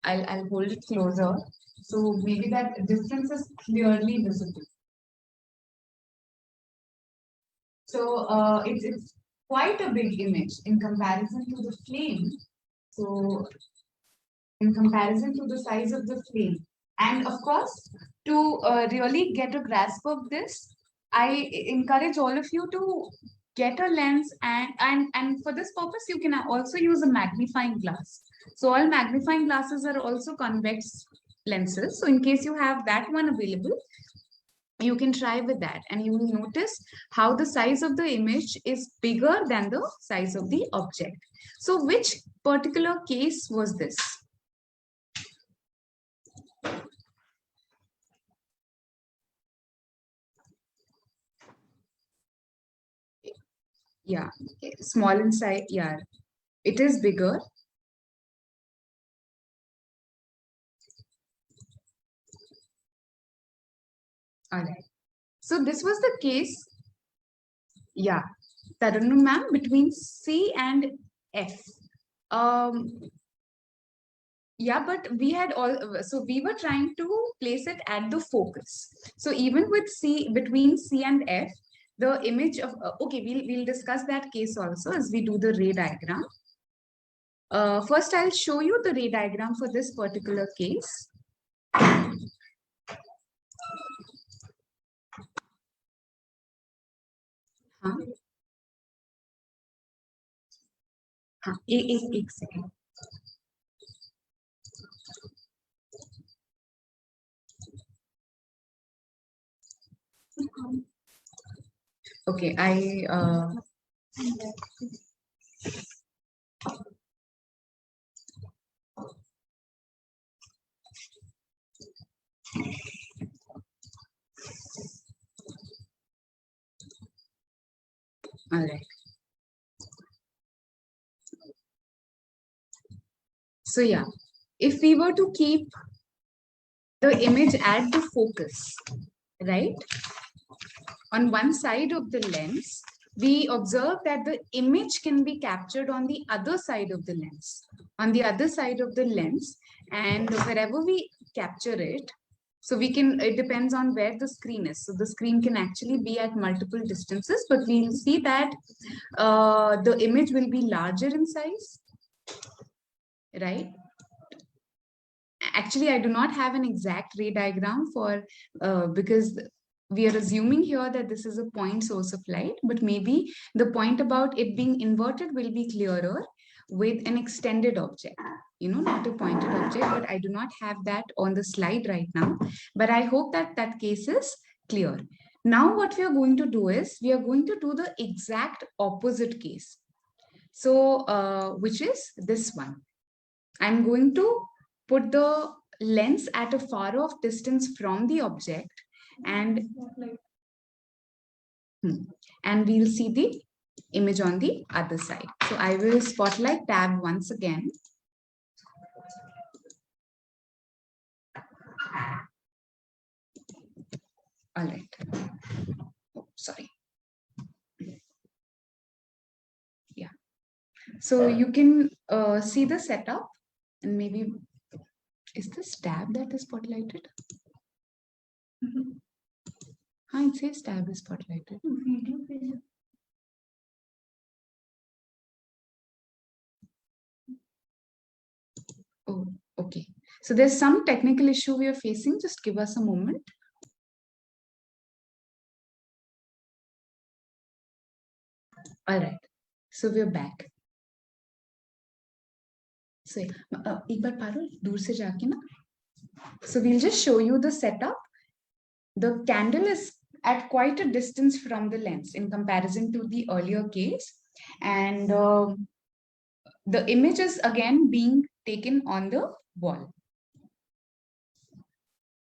I'll hold it closer. So maybe that difference is clearly visible. So it's quite a big image in comparison to the flame. So in comparison to the size of the flame. And of course, to really get a grasp of this, I encourage all of you to get a lens, and for this purpose, you can also use a magnifying glass. So all magnifying glasses are also convex lenses. So in case you have that one available, you can try with that, and you will notice how the size of the image is bigger than the size of the object. So which particular case was this? Yeah, small in size. Yeah, it is bigger. All right. So this was the case. Yeah, Tarunnu ma'am, between C and F. Yeah, but we had all, so we were trying to place it at the focus. So even with C, between C and F, the image of, okay, we'll discuss that case also as we do the ray diagram. First, I'll show you the ray diagram for this particular case. हाँ हाँ एक second. Okay, all right. So yeah, if we were to keep the image at the focus, right, on one side of the lens, we observe that the image can be captured on the other side of the lens, and wherever we capture it, so we can, it depends on where the screen is. So the screen can actually be at multiple distances, but we'll see that the image will be larger in size, right? Actually, I do not have an exact ray diagram for, because we are assuming here that this is a point source of light, but maybe the point about it being inverted will be clearer with an extended object, not a pointed object, but I do not have that on the slide right now, but I hope that that case is clear. Now, what we are going to do is we are going to do the exact opposite case. So, which is this one. I'm going to put the lens at a far off distance from the object, and we'll see the image on the other side. So I will spotlight tab once again. All right. Oh, sorry. Yeah. So you can see the setup, and maybe, is this tab that is spotlighted? It says tab is spotlighted. Oh, okay. So there's some technical issue we are facing. Just give us a moment. All right. So we're back. So एक बार पारुल दूर से जाके ना. So we'll just show you the setup. The candle is at quite a distance from the lens in comparison to the earlier case, and the image is again being taken on the wall.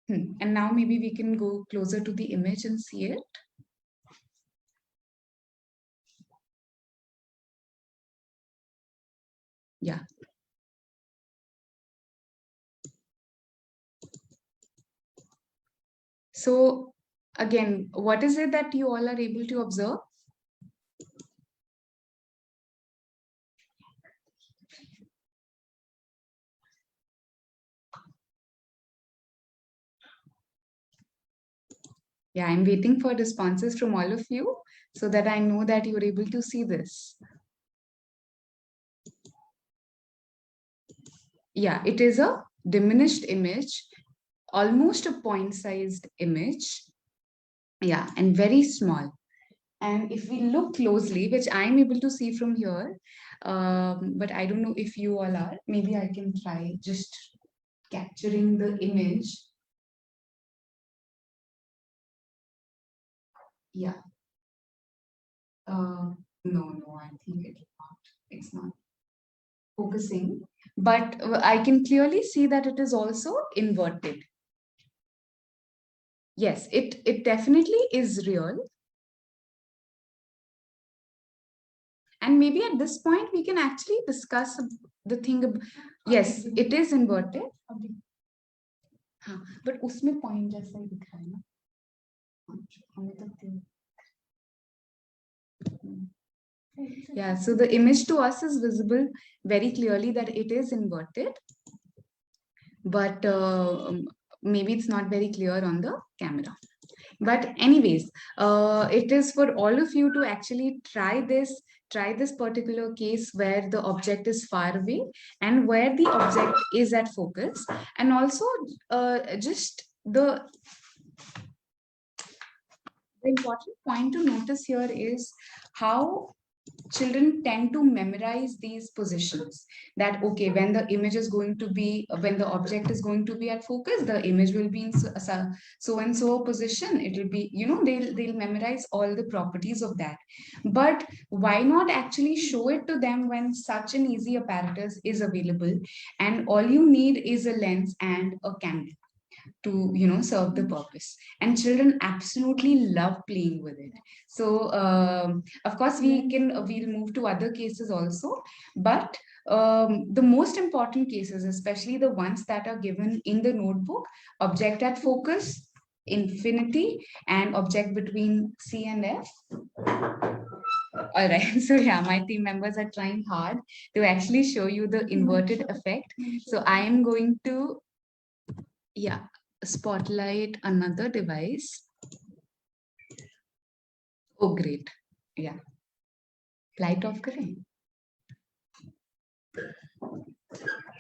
And now maybe we can go closer to the image and see it. Yeah. So again, what is it that you all are able to observe? Yeah, I'm waiting for responses from all of you so that I know that you're able to see this. Yeah, it is a diminished image, almost a point-sized image. Yeah, and very small. And if we look closely, which I'm able to see from here, but I don't know if you all are, maybe I can try just capturing the image. Yeah. No, I think it's not focusing, but I can clearly see that it is also inverted. Yes, it definitely is real. And maybe at this point, we can actually discuss the thing. Yes, it is inverted. हाँ, but उसमें point जैसा ही दिख रहा है ना. हमें तो yeah, so the image to us is visible very clearly that it is inverted, but maybe it's not very clear on the camera. But anyways, it is for all of you to actually try this particular case where the object is far away and where the object is at focus, and also just the important point to notice here is how children tend to memorize these positions, that okay, when the image is going to be, when the object is going to be at focus, the image will be in so and so position. It will be, they'll memorize all the properties of that. But why not actually show it to them when such an easy apparatus is available, and all you need is a lens and a camera to serve the purpose, and children absolutely love playing with it. So of course we'll move to other cases also, but the most important cases, especially the ones that are given in the notebook: object at focus, infinity, and object between C and F. All right, so yeah, my team members are trying hard to actually show you the inverted effect. So I am going to spotlight another device. Oh, great. Yeah. Light off kare.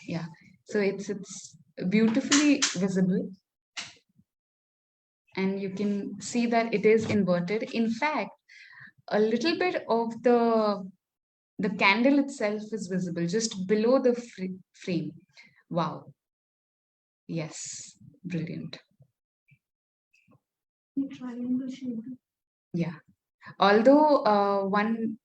Yeah. So it's beautifully visible. And you can see that it is inverted. In fact, a little bit of the candle itself is visible just below the frame. Wow. Yes. Brilliant. Yeah. Although one.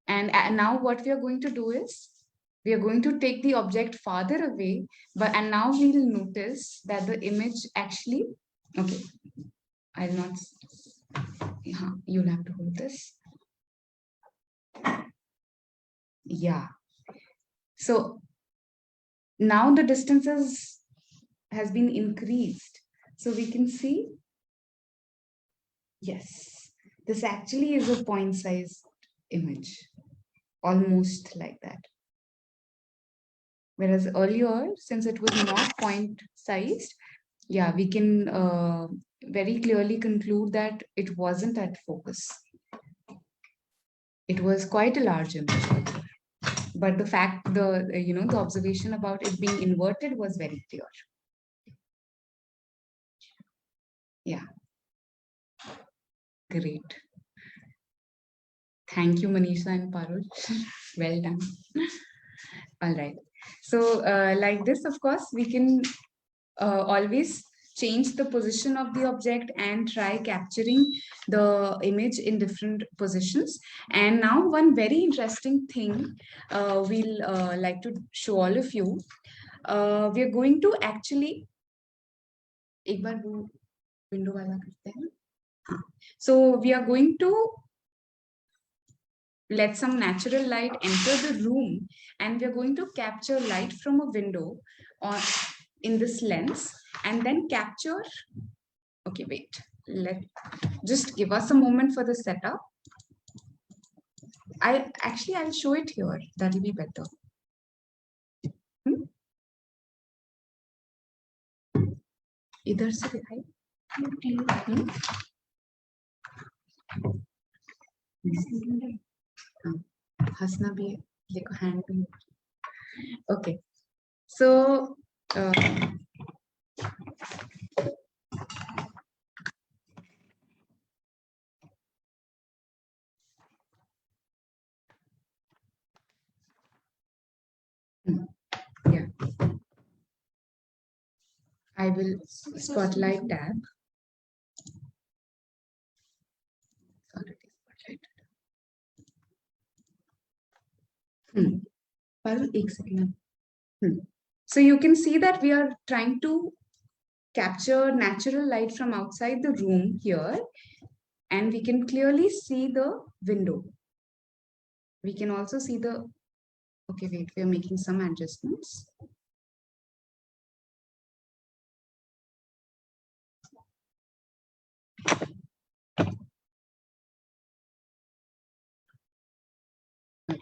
And now what we are going to do is we are going to take the object farther away, and now we will notice that the image actually, okay, I'll not, you'll have to hold this. Yeah. So now the distances has been increased. So we can see, yes, this actually is a point-sized image, almost like that. Whereas earlier, since it was not point-sized, yeah, we can very clearly conclude that it wasn't at focus. It was quite a large image. But the fact, the observation about it being inverted was very clear. Yeah. Great. Thank you, Manisha and Parul. Well done. All right. So like this, of course, we can always change the position of the object and try capturing the image in different positions. And now one very interesting thing we'll like to show all of you. We are going to actually एक बार वो window वाला करते हैं. So we are going to let some natural light enter the room, and we are going to capture light from a window in this lens, and then capture Okay, wait. Just give us a moment for the setup. I'll show it here. That'll be better. इधर से दिखाई. हंसना भी है, देखो hand भी. Okay, so yeah, I will spotlight tab. एक second. So you can see that we are trying to capture natural light from outside the room here, and we can clearly see the window. We can also see the, okay, wait, we are making some adjustments. Okay.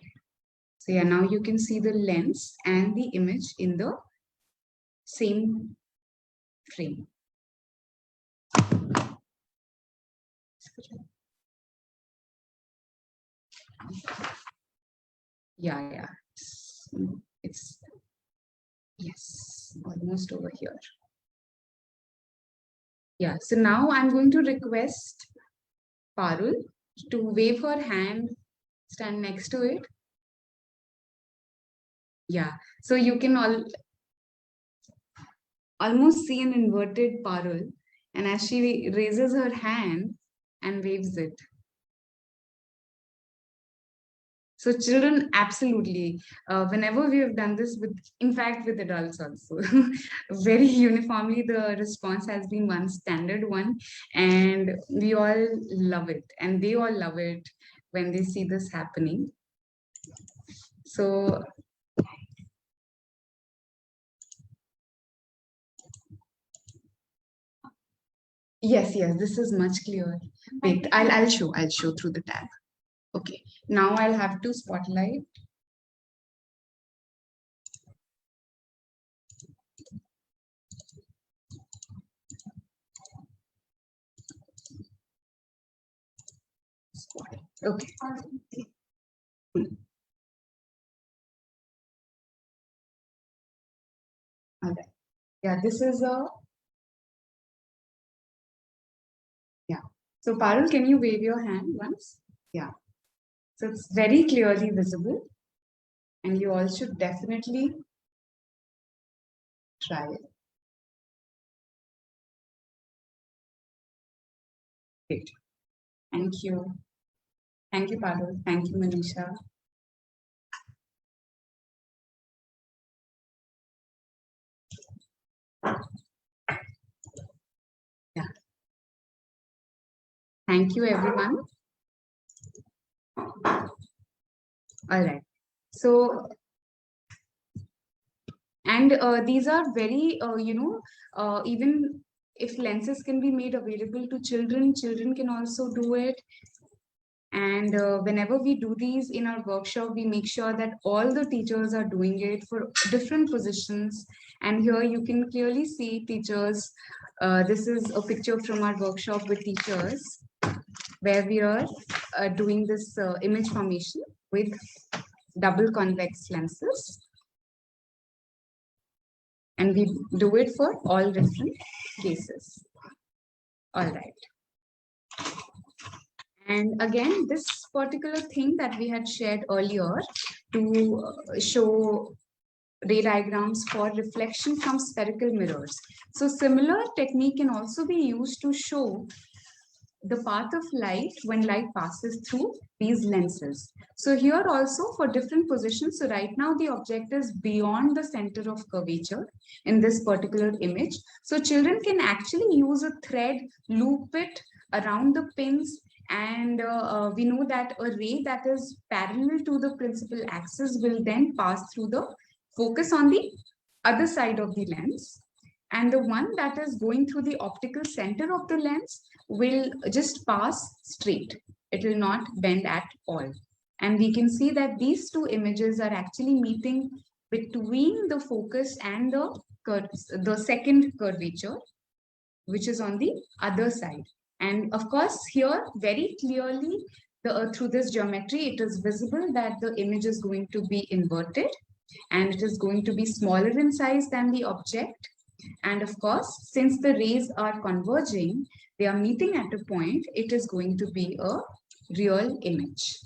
So yeah, now you can see the lens and the image in the same frame. Yeah, it's yes, almost over here. Yeah, so now I'm going to request Parul to wave her hand, stand next to it. Yeah, so you can almost see an inverted Parul, and as she raises her hand and waves it. So children, absolutely, whenever we have done this with, in fact, with adults also, very uniformly, the response has been one standard one, and we all love it, and they all love it when they see this happening. So yes, this is much clearer. Wait, I'll show through the tab. Okay, now I'll have to spotlight. Okay. Okay. Yeah, this is a. Yeah. So Parul, can you wave your hand once? Yeah. So it's very clearly visible, and you all should definitely try it. Great. Thank you. Thank you, Parul. Thank you, Manisha. Yeah. Thank you, everyone. All right. So, and these are very, even if lenses can be made available to children, children can also do it. And whenever we do these in our workshop, we make sure that all the teachers are doing it for different positions. And here you can clearly see teachers. This is a picture from our workshop with teachers, where we are doing this image formation with double convex lenses. And we do it for all different cases. All right. And again, this particular thing that we had shared earlier to show ray diagrams for reflection from spherical mirrors. So similar technique can also be used to show the path of light when light passes through these lenses. So here also for different positions, so right now the object is beyond the center of curvature in this particular image. So children can actually use a thread, loop it around the pins, and we know that a ray that is parallel to the principal axis will then pass through the focus on the other side of the lens. and the one that is going through the optical center of the lens will just pass straight. It will not bend at all. And we can see that these two images are actually meeting between the focus and the second curvature, which is on the other side. And of course, here very clearly, through this geometry, it is visible that the image is going to be inverted and it is going to be smaller in size than the object. And of course, since the rays are converging, they are meeting at a point, it is going to be a real image.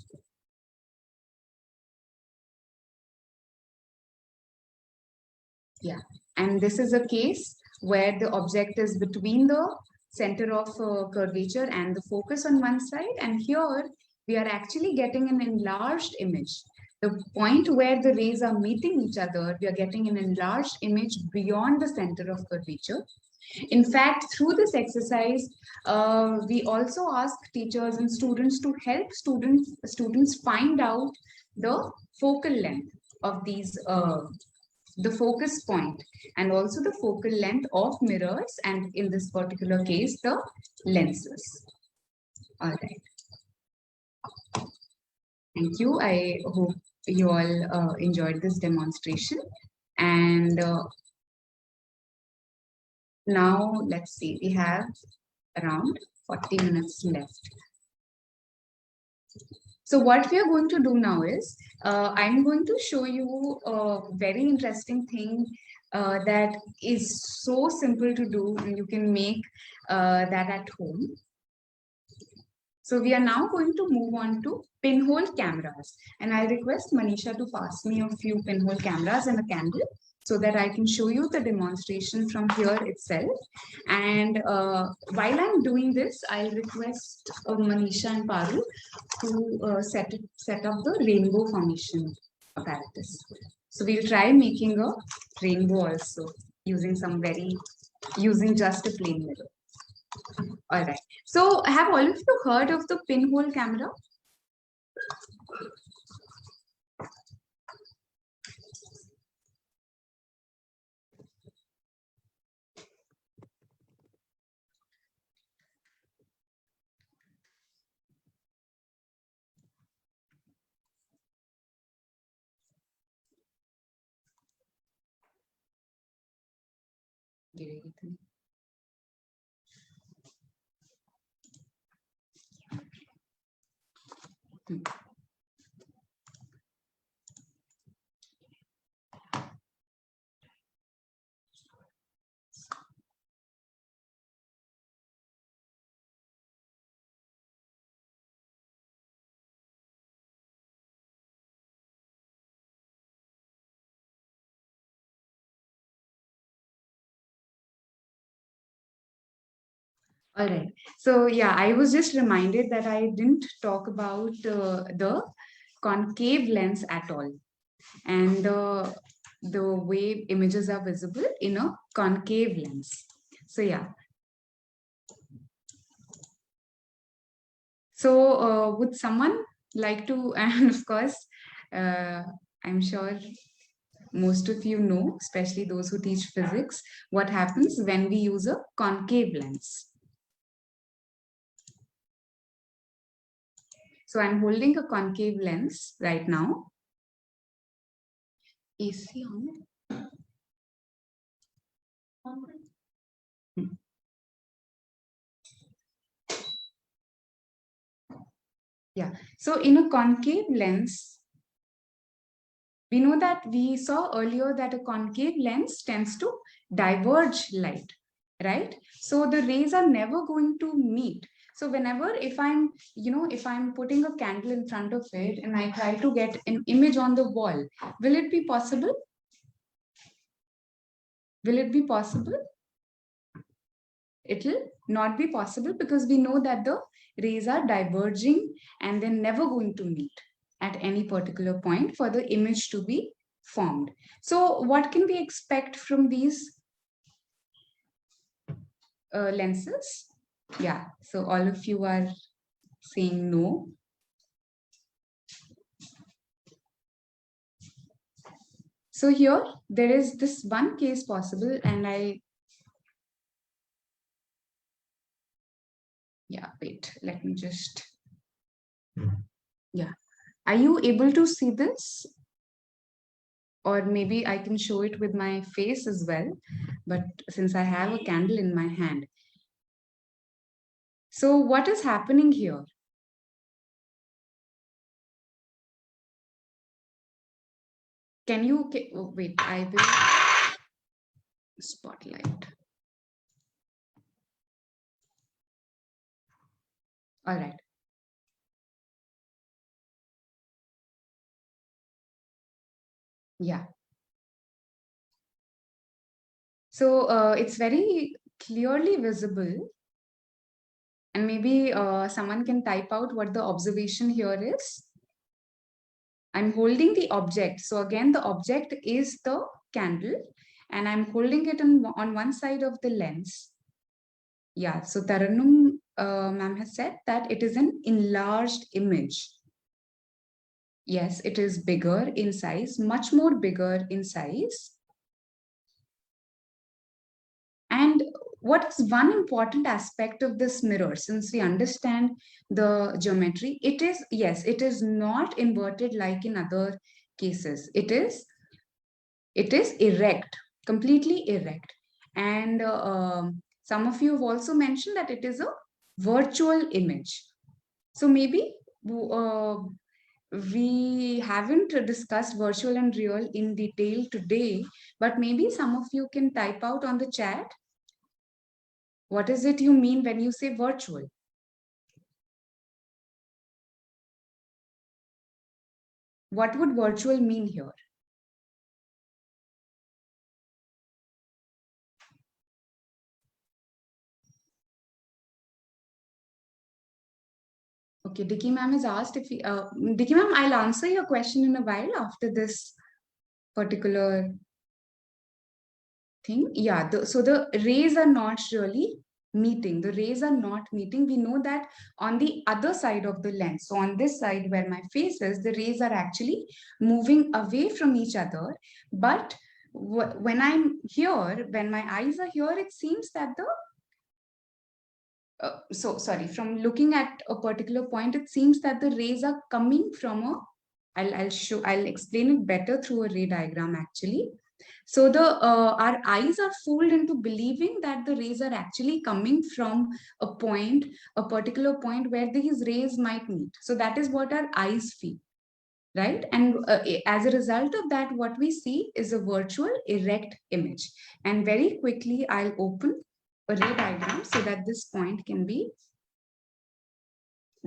Yeah, and this is a case where the object is between the center of curvature and the focus on one side. And here we are actually getting an enlarged image. The point where the rays are meeting each other, we are getting an enlarged image beyond the center of curvature. In fact, through this exercise, we also ask teachers and students to help students find out the focal length of these the focus point and also the focal length of mirrors, and in this particular case, the lenses. All right. Thank you. I hope you all enjoyed this demonstration. And now let's see, we have around 40 minutes left. So what we are going to do now is, I'm going to show you a very interesting thing that is so simple to do, and you can make that at home. So we are now going to move on to pinhole cameras, and I'll request Manisha to pass me a few pinhole cameras and a candle so that I can show you the demonstration from here itself. And while I'm doing this, I'll request Manisha and Parul to set up the rainbow formation apparatus. So we'll try making a rainbow also using just a plain mirror. All right. So have all of you heard of the pinhole camera? All right. So yeah, I was just reminded that I didn't talk about the concave lens at all, and the way images are visible in a concave lens. So yeah. So would someone like to, and of course, I'm sure most of you know, especially those who teach physics, what happens when we use a concave lens. So I'm holding a concave lens right now. AC on? Yeah, so in a concave lens, we know that we saw earlier that a concave lens tends to diverge light, right? So the rays are never going to meet. So whenever, if I'm putting a candle in front of it and I try to get an image on the wall, will it be possible? Will it be possible? It will not be possible because we know that the rays are diverging and they're never going to meet at any particular point for the image to be formed. So what can we expect from these lenses? Yeah, so all of you are saying no. So here there is this one case possible, and I Yeah, wait, let me just, yeah. Are you able to see this? Or maybe I can show it with my face as well. But since I have a candle in my hand. So what is happening here? Can you, oh, wait, I will spotlight. All right. Yeah. So it's very clearly visible. And maybe someone can type out what the observation here is. I'm holding the object. So again, the object is the candle and I'm holding it on one side of the lens. Yeah, so Taranum ma'am has said that it is an enlarged image. Yes, it is bigger in size, much more bigger in size. And what is one important aspect of this mirror, since we understand the geometry, it is, yes, it is not inverted like in other cases. It is erect, completely erect. And some of you have also mentioned that it is a virtual image. So maybe we haven't discussed virtual and real in detail today, but maybe some of you can type out on the chat. What is it you mean when you say virtual? What would virtual mean here? Okay, Dicky ma'am has asked if Dicky ma'am, I'll answer your question in a while after this particular thing. Yeah, so the rays are not really meeting. The rays are not meeting. We know that on the other side of the lens, so on this side where my face is, the rays are actually moving away from each other. But when I'm here, when my eyes are here, it seems that the so sorry, from looking at a particular point, it seems that the rays are coming from a, I'll explain it better through a ray diagram actually. So our eyes are fooled into believing that the rays are actually coming from a point, a particular point where these rays might meet. So that is what our eyes feel, right? And as a result of that, what we see is a virtual erect image. And very quickly, I'll open a ray diagram so that this point can be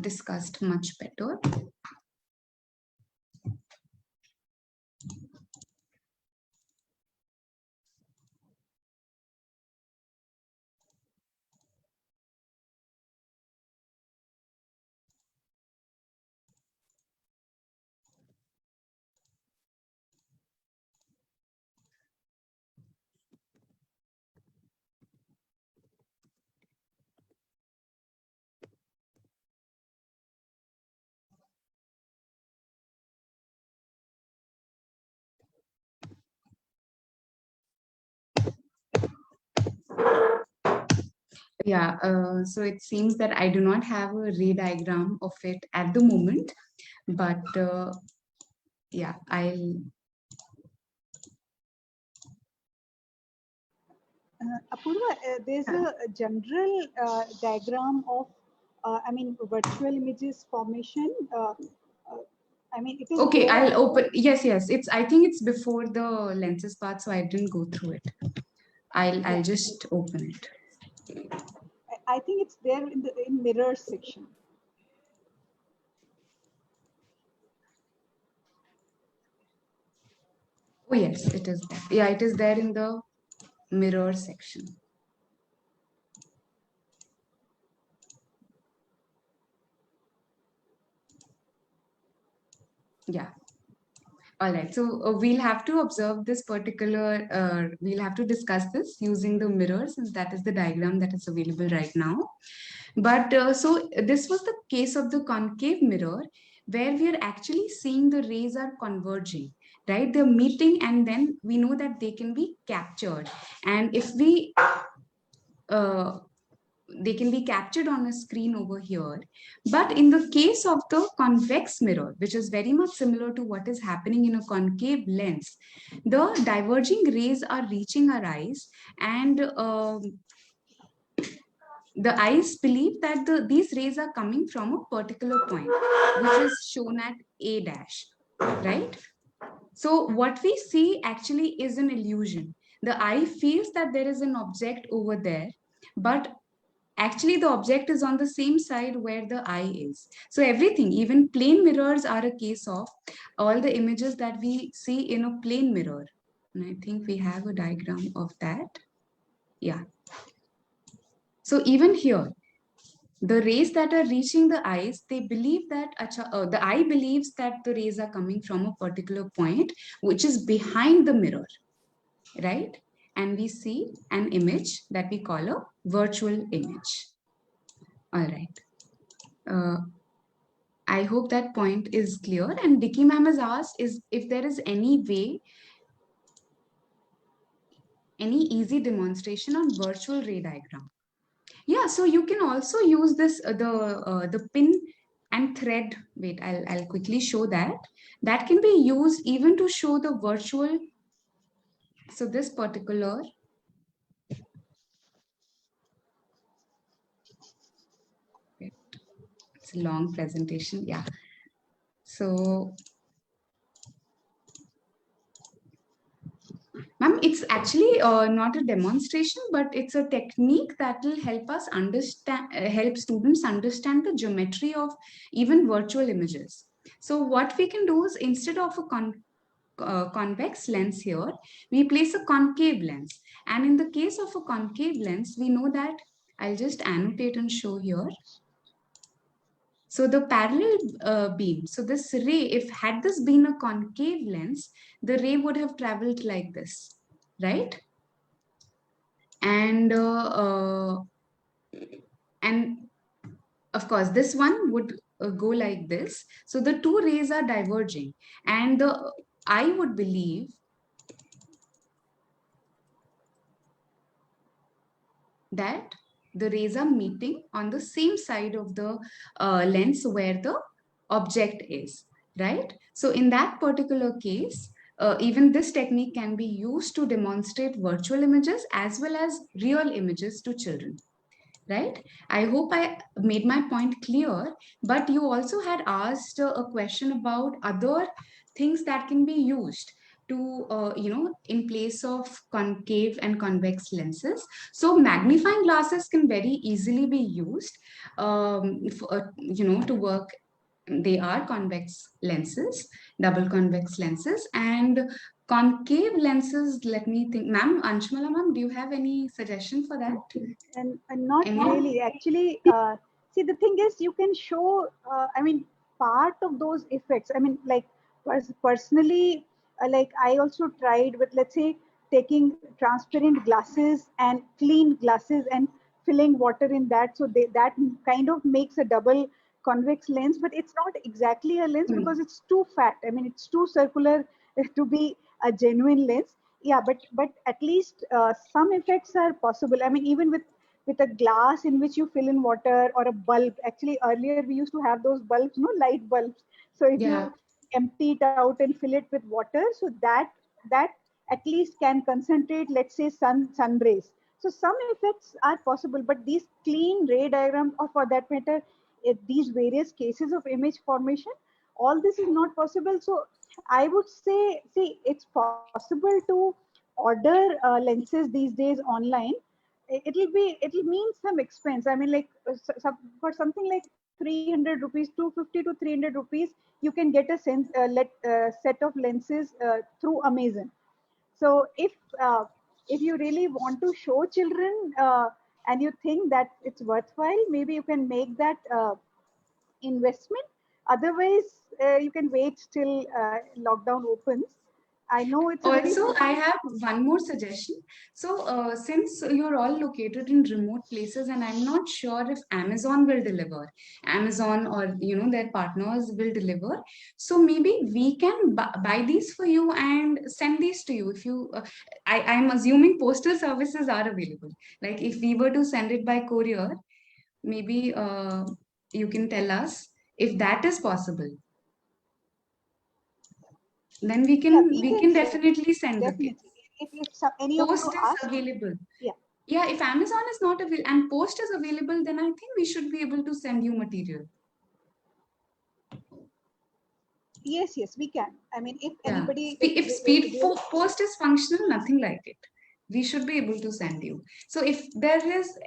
discussed much better. Yeah, so it seems that I do not have a ray diagram of it at the moment, but yeah, I'll. Apurva, there's a general diagram of, I mean, virtual images formation. I mean, it is Okay, there. I'll open. Yes, yes. I think it's before the lenses part, so I didn't go through it. I'll just open it. I think it's there in the mirrors section. Oh yes, it is there. Yeah, it is there in the mirror section. Yeah. All right. So we'll have to observe this particular, we'll have to discuss this using the mirrors, and that is the diagram that is available right now. But so this was the case of the concave mirror, where we are actually seeing the rays are converging, right? They're meeting, and then we know that they can be captured. And if we they can be captured on a screen over here. But in the case of the convex mirror, which is very much similar to what is happening in a concave lens, the diverging rays are reaching our eyes, and the eyes believe that these rays are coming from a particular point, which is shown at A dash, right? So what we see actually is an illusion. The eye feels that there is an object over there, but actually the object is on the same side where the eye is. So everything, even plane mirrors, are a case of all the images that we see in a plane mirror. And I think we have a diagram of that. Yeah. So even here, the rays that are reaching the eyes, they believe that the eye believes that the rays are coming from a particular point, which is behind the mirror, right? And we see an image that we call a virtual image. All right. I hope that point is clear. And Dicky ma'am has asked is if there is any way, any easy demonstration on virtual ray diagram. Yeah, so you can also use this the pin and thread. Wait, I'll quickly show that. That can be used even to show the virtual. So this particular. It's a long presentation. Yeah. So, ma'am, it's actually not a demonstration, but it's a technique that will help us understand, help students understand the geometry of even virtual images. So what we can do is instead of a convex lens here, we place a concave lens. And in the case of a concave lens, we know that, I'll just annotate and show here. So the parallel beam, so this ray, if had this been a concave lens, the ray would have traveled like this, right? And of course, this one would go like this. So the two rays are diverging, and I would believe that the rays are meeting on the same side of the lens where the object is, right? So in that particular case, even this technique can be used to demonstrate virtual images as well as real images to children, right? I hope I made my point clear, but you also had asked a question about other things that can be used to, in place of concave and convex lenses. So magnifying glasses can very easily be used, to work. They are convex lenses, double convex lenses, and concave lenses. Let me think. Ma'am, Anshumala ma'am, do you have any suggestion for that? And not Any? really. Actually, see, the thing is, you can show, I mean, part of those effects. I mean, like, personally, like, I also tried with, let's say, taking transparent glasses and clean glasses and filling water in that. So that kind of makes a double convex lens, but it's not exactly a lens because it's too fat. I mean, it's too circular to be a genuine lens. Yeah, but at least some effects are possible. I mean, even with a glass in which you fill in water, or a bulb. Actually, earlier we used to have those bulbs, light bulbs. So if you empty it out and fill it with water, so that at least can concentrate, let's say, sun rays. So some effects are possible, but these clean ray diagrams, or for that matter, these various cases of image formation, all this is not possible. So I would say, see, it's possible to order lenses these days online. It'll mean some expense. I mean, like, for something like 300 rupees, 250 to 300 rupees, you can get a set of lenses through Amazon. So if you really want to show children, and you think that it's worthwhile, maybe you can make that investment. Otherwise, you can wait till lockdown opens. I know it's a very Also, I have one more suggestion. So, since you're all located in remote places, and I'm not sure if Amazon will deliver, Amazon or their partners will deliver. So maybe we can buy these for you and send these to you. If you, I'm assuming postal services are available. Like if we were to send it by courier, maybe you can tell us if that is possible. Then we yeah, can definitely send the definitely. kits. If any of Post you is ask, available. yeah, Yeah, if Amazon is not available and post is available, then I think we should be able to send you material. yes, we can. I mean, if Yeah. anybody If is really, post is functional, nothing like it. We should be able to send you. So if there is,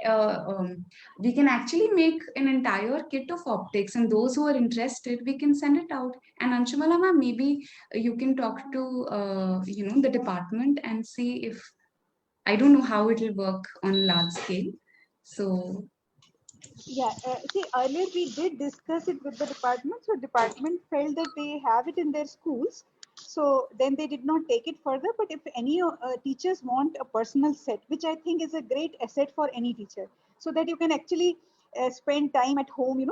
we can actually make an entire kit of optics, and those who are interested, we can send it out. And Anshumalama, ma'am, maybe you can talk to, the department and see if, I don't know how it will work on large scale. So yeah, see, earlier we did discuss it with the department. So department felt that they have it in their schools. So then they did not take it further. But if any teachers want a personal set, which I think is a great asset for any teacher, so that you can actually spend time at home,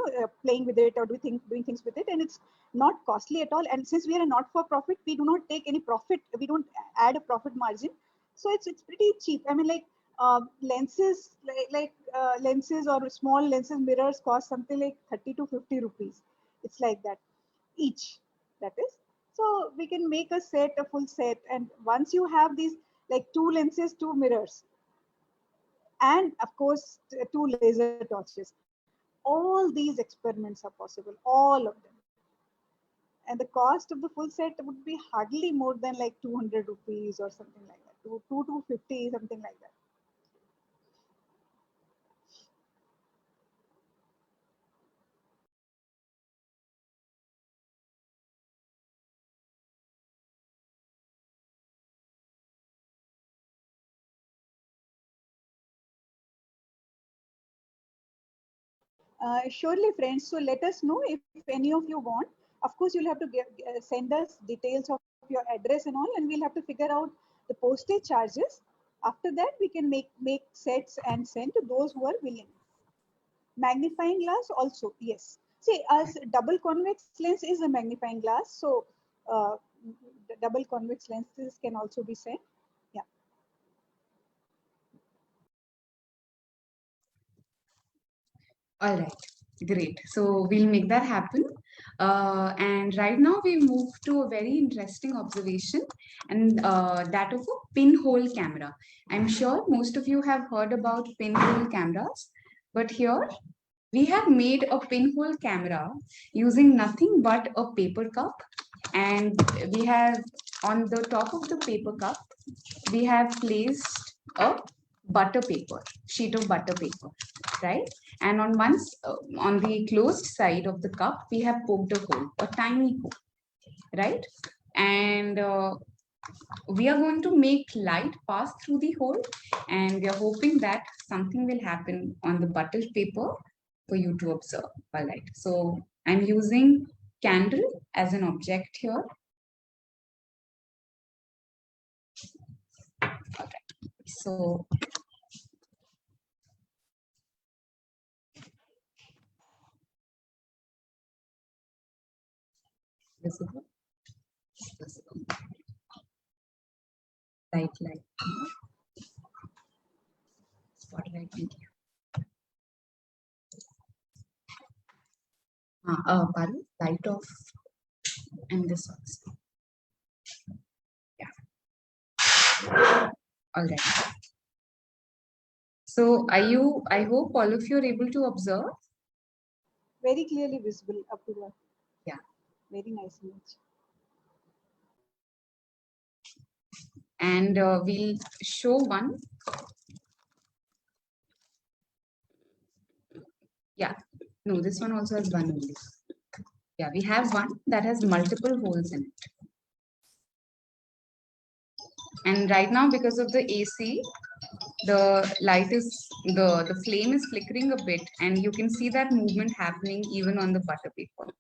playing with it or doing things with it, and it's not costly at all. And since we are a not-for-profit, we do not take any profit. We don't add a profit margin, so it's pretty cheap. I mean, like lenses, lenses or small lenses mirrors cost something like 30 to 50 rupees. It's like that each. That is, so we can make a full set, and once you have these like 2 lenses, 2 mirrors, and of course 2 laser torches, all these experiments are possible, all of them. And the cost of the full set would be hardly more than like 200 rupees or something like that, 2 to 50, something like that. Surely, friends. So let us know if any of you want. Of course, you'll have to send us details of your address and all, and we'll have to figure out the postage charges. After that, we can make sets and send to those who are willing. Magnifying glass also, yes. See, as double convex lens is a magnifying glass, so the double convex lenses can also be sent. Yeah. all right, great. So we'll make that happen. And right now we move to a very interesting observation, and that of a pinhole camera. I'm sure most of you have heard about pinhole cameras, but here we have made a pinhole camera using nothing but a paper cup, and we have on the top of the paper cup, we have placed a butter paper, sheet of butter paper, right? And on the closed side of the cup, we have poked a hole, a tiny hole, right? And we are going to make light pass through the hole, and we are hoping that something will happen on the butter paper for you to observe. All right. So I'm using candle as an object here. All right. So visible, visible, light, spotlight. Pardon, light off, and this also. Yeah. All right. So I hope all of you are able to observe. Very clearly visible, Apurva. Yeah. Very nice image. And we'll show one. Yeah, no, this one also has one only. Yeah, we have one that has multiple holes in it. And right now, because of the AC, the light is, the flame is flickering a bit, and you can see that movement happening even on the butter paper.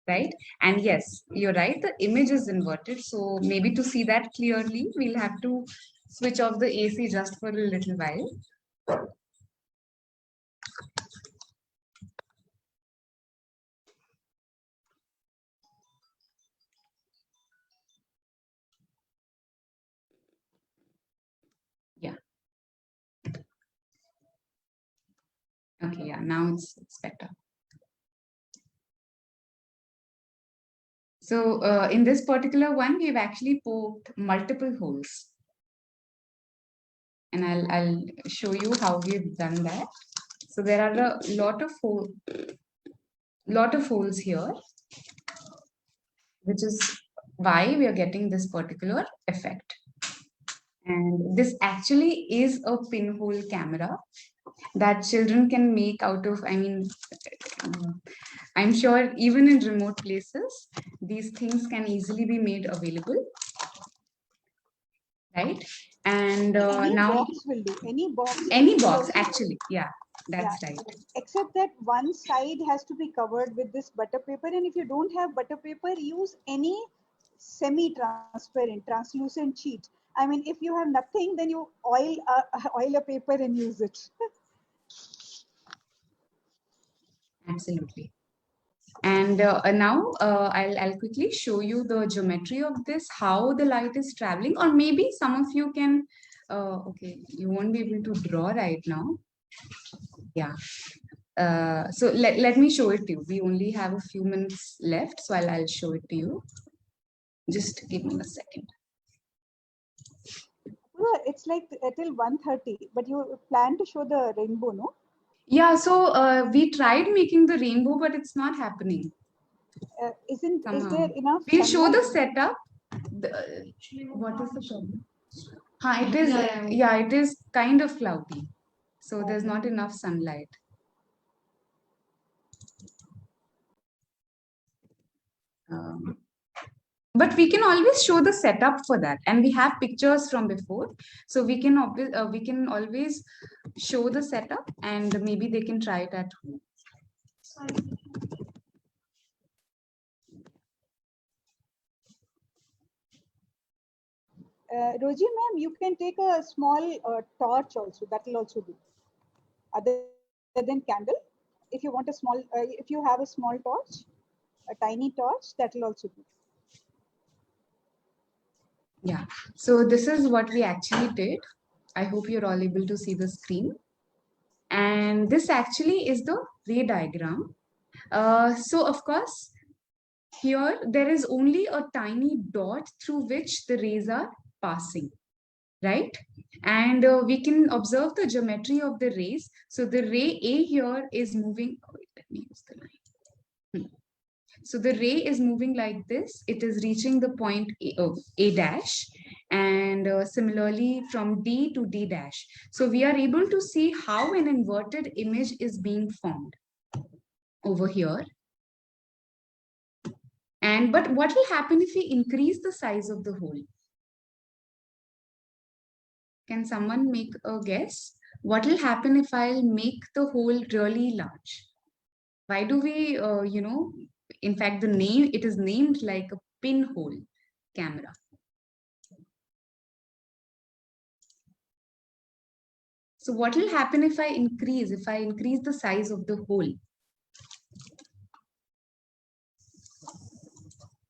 right? And yes, you're right, the image is inverted. So maybe to see that clearly, we'll have to switch off the AC just for a little while. Yeah. Okay, yeah, now it's better. So in this particular one, we've actually poked multiple holes. And I'll show you how we've done that. So there are a lot of holes here, which is why we are getting this particular effect. And this actually is a pinhole camera that children can make out of, I mean, I'm sure even in remote places, these things can easily be made available, right? And Any now, box will do. Any box. any will box, also- actually, yeah, that's Yeah. right. Except that one side has to be covered with this butter paper, and if you don't have butter paper, use any semi-transparent, translucent sheet. I mean, if you have nothing, then you oil a paper and use it. Absolutely. And now I'll quickly show you the geometry of this, how the light is traveling, or maybe some of you can, okay, you won't be able to draw right now. Yeah. So let me show it to you. We only have a few minutes left, so I'll show it to you. Just give me a second. Well, it's like till 1:30, but you plan to show the rainbow, no? Yeah, so we tried making the rainbow, but it's not happening. Is Somehow. there enough? We'll show the sunlight? setup. What is the problem? It is, yeah, it is kind of cloudy. So there's not enough sunlight. But we can always show the setup for that, and we have pictures from before, so we can always show the setup, and maybe they can try it at home. Roji ma'am, you can take a small torch also. That will also do. Other than candle, if you want a small, if you have a small torch, a tiny torch, that will also do. Yeah. So this is what we actually did. I hope you're all able to see the screen. And this actually is the ray diagram. So of course, here there is only a tiny dot through which the rays are passing, right? And we can observe the geometry of the rays. So the ray A here is moving. Oh, wait, let me use the line. So the ray is moving like this. It is reaching the point A dash, and similarly from D to D dash. So we are able to see how an inverted image is being formed over here. And but what will happen if we increase the size of the hole? Can someone make a guess? What will happen if I'll make the hole really large? Why do we, in fact, it is named like a pinhole camera. So what will happen if I increase the size of the hole?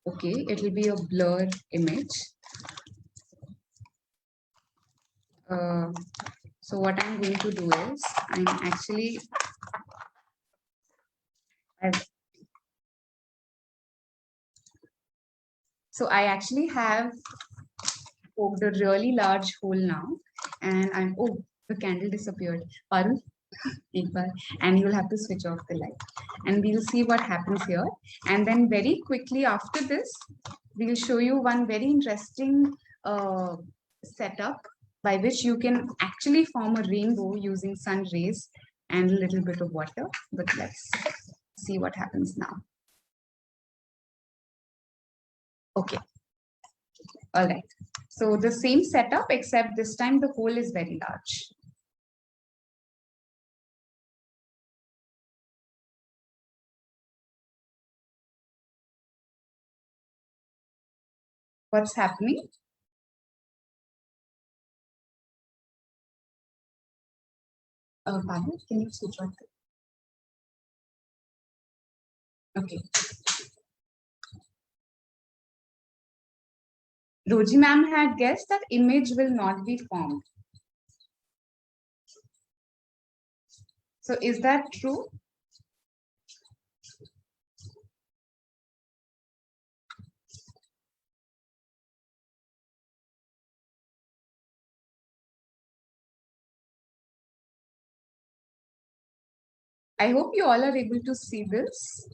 Okay, it will be a blur image. So what I'm going to do is I actually have poked a really large hole now, and the candle disappeared. Pardon? And you'll have to switch off the light, and we'll see what happens here. And then very quickly after this, we'll show you one very interesting setup by which you can actually form a rainbow using sun rays and a little bit of water. But let's see what happens now. Okay. All right. So the same setup, except this time the hole is very large. What's happening? Pardon, can you switch on? Okay. Roji ma'am had guessed that image will not be formed. So is that true? I hope you all are able to see this.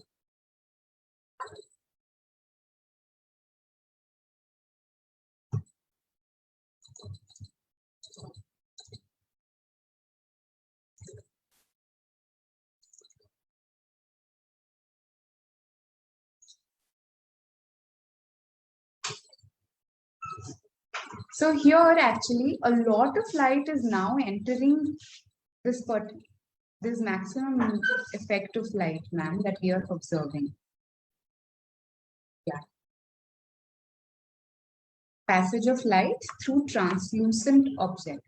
So here actually a lot of light is now entering this this maximum effect of light, ma'am, that we are observing. Yeah. Passage of light through translucent object.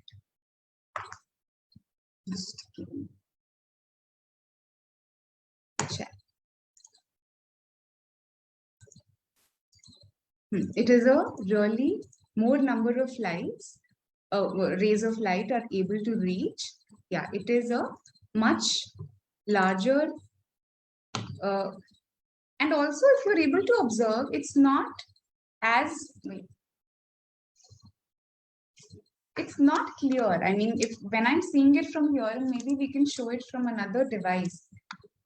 Just kidding. Check. It is a really more number of lights, rays of light are able to reach. Yeah, it is a much larger, and also if you're able to observe, it's not as, it's not clear. I mean, if when I'm seeing it from here, maybe we can show it from another device.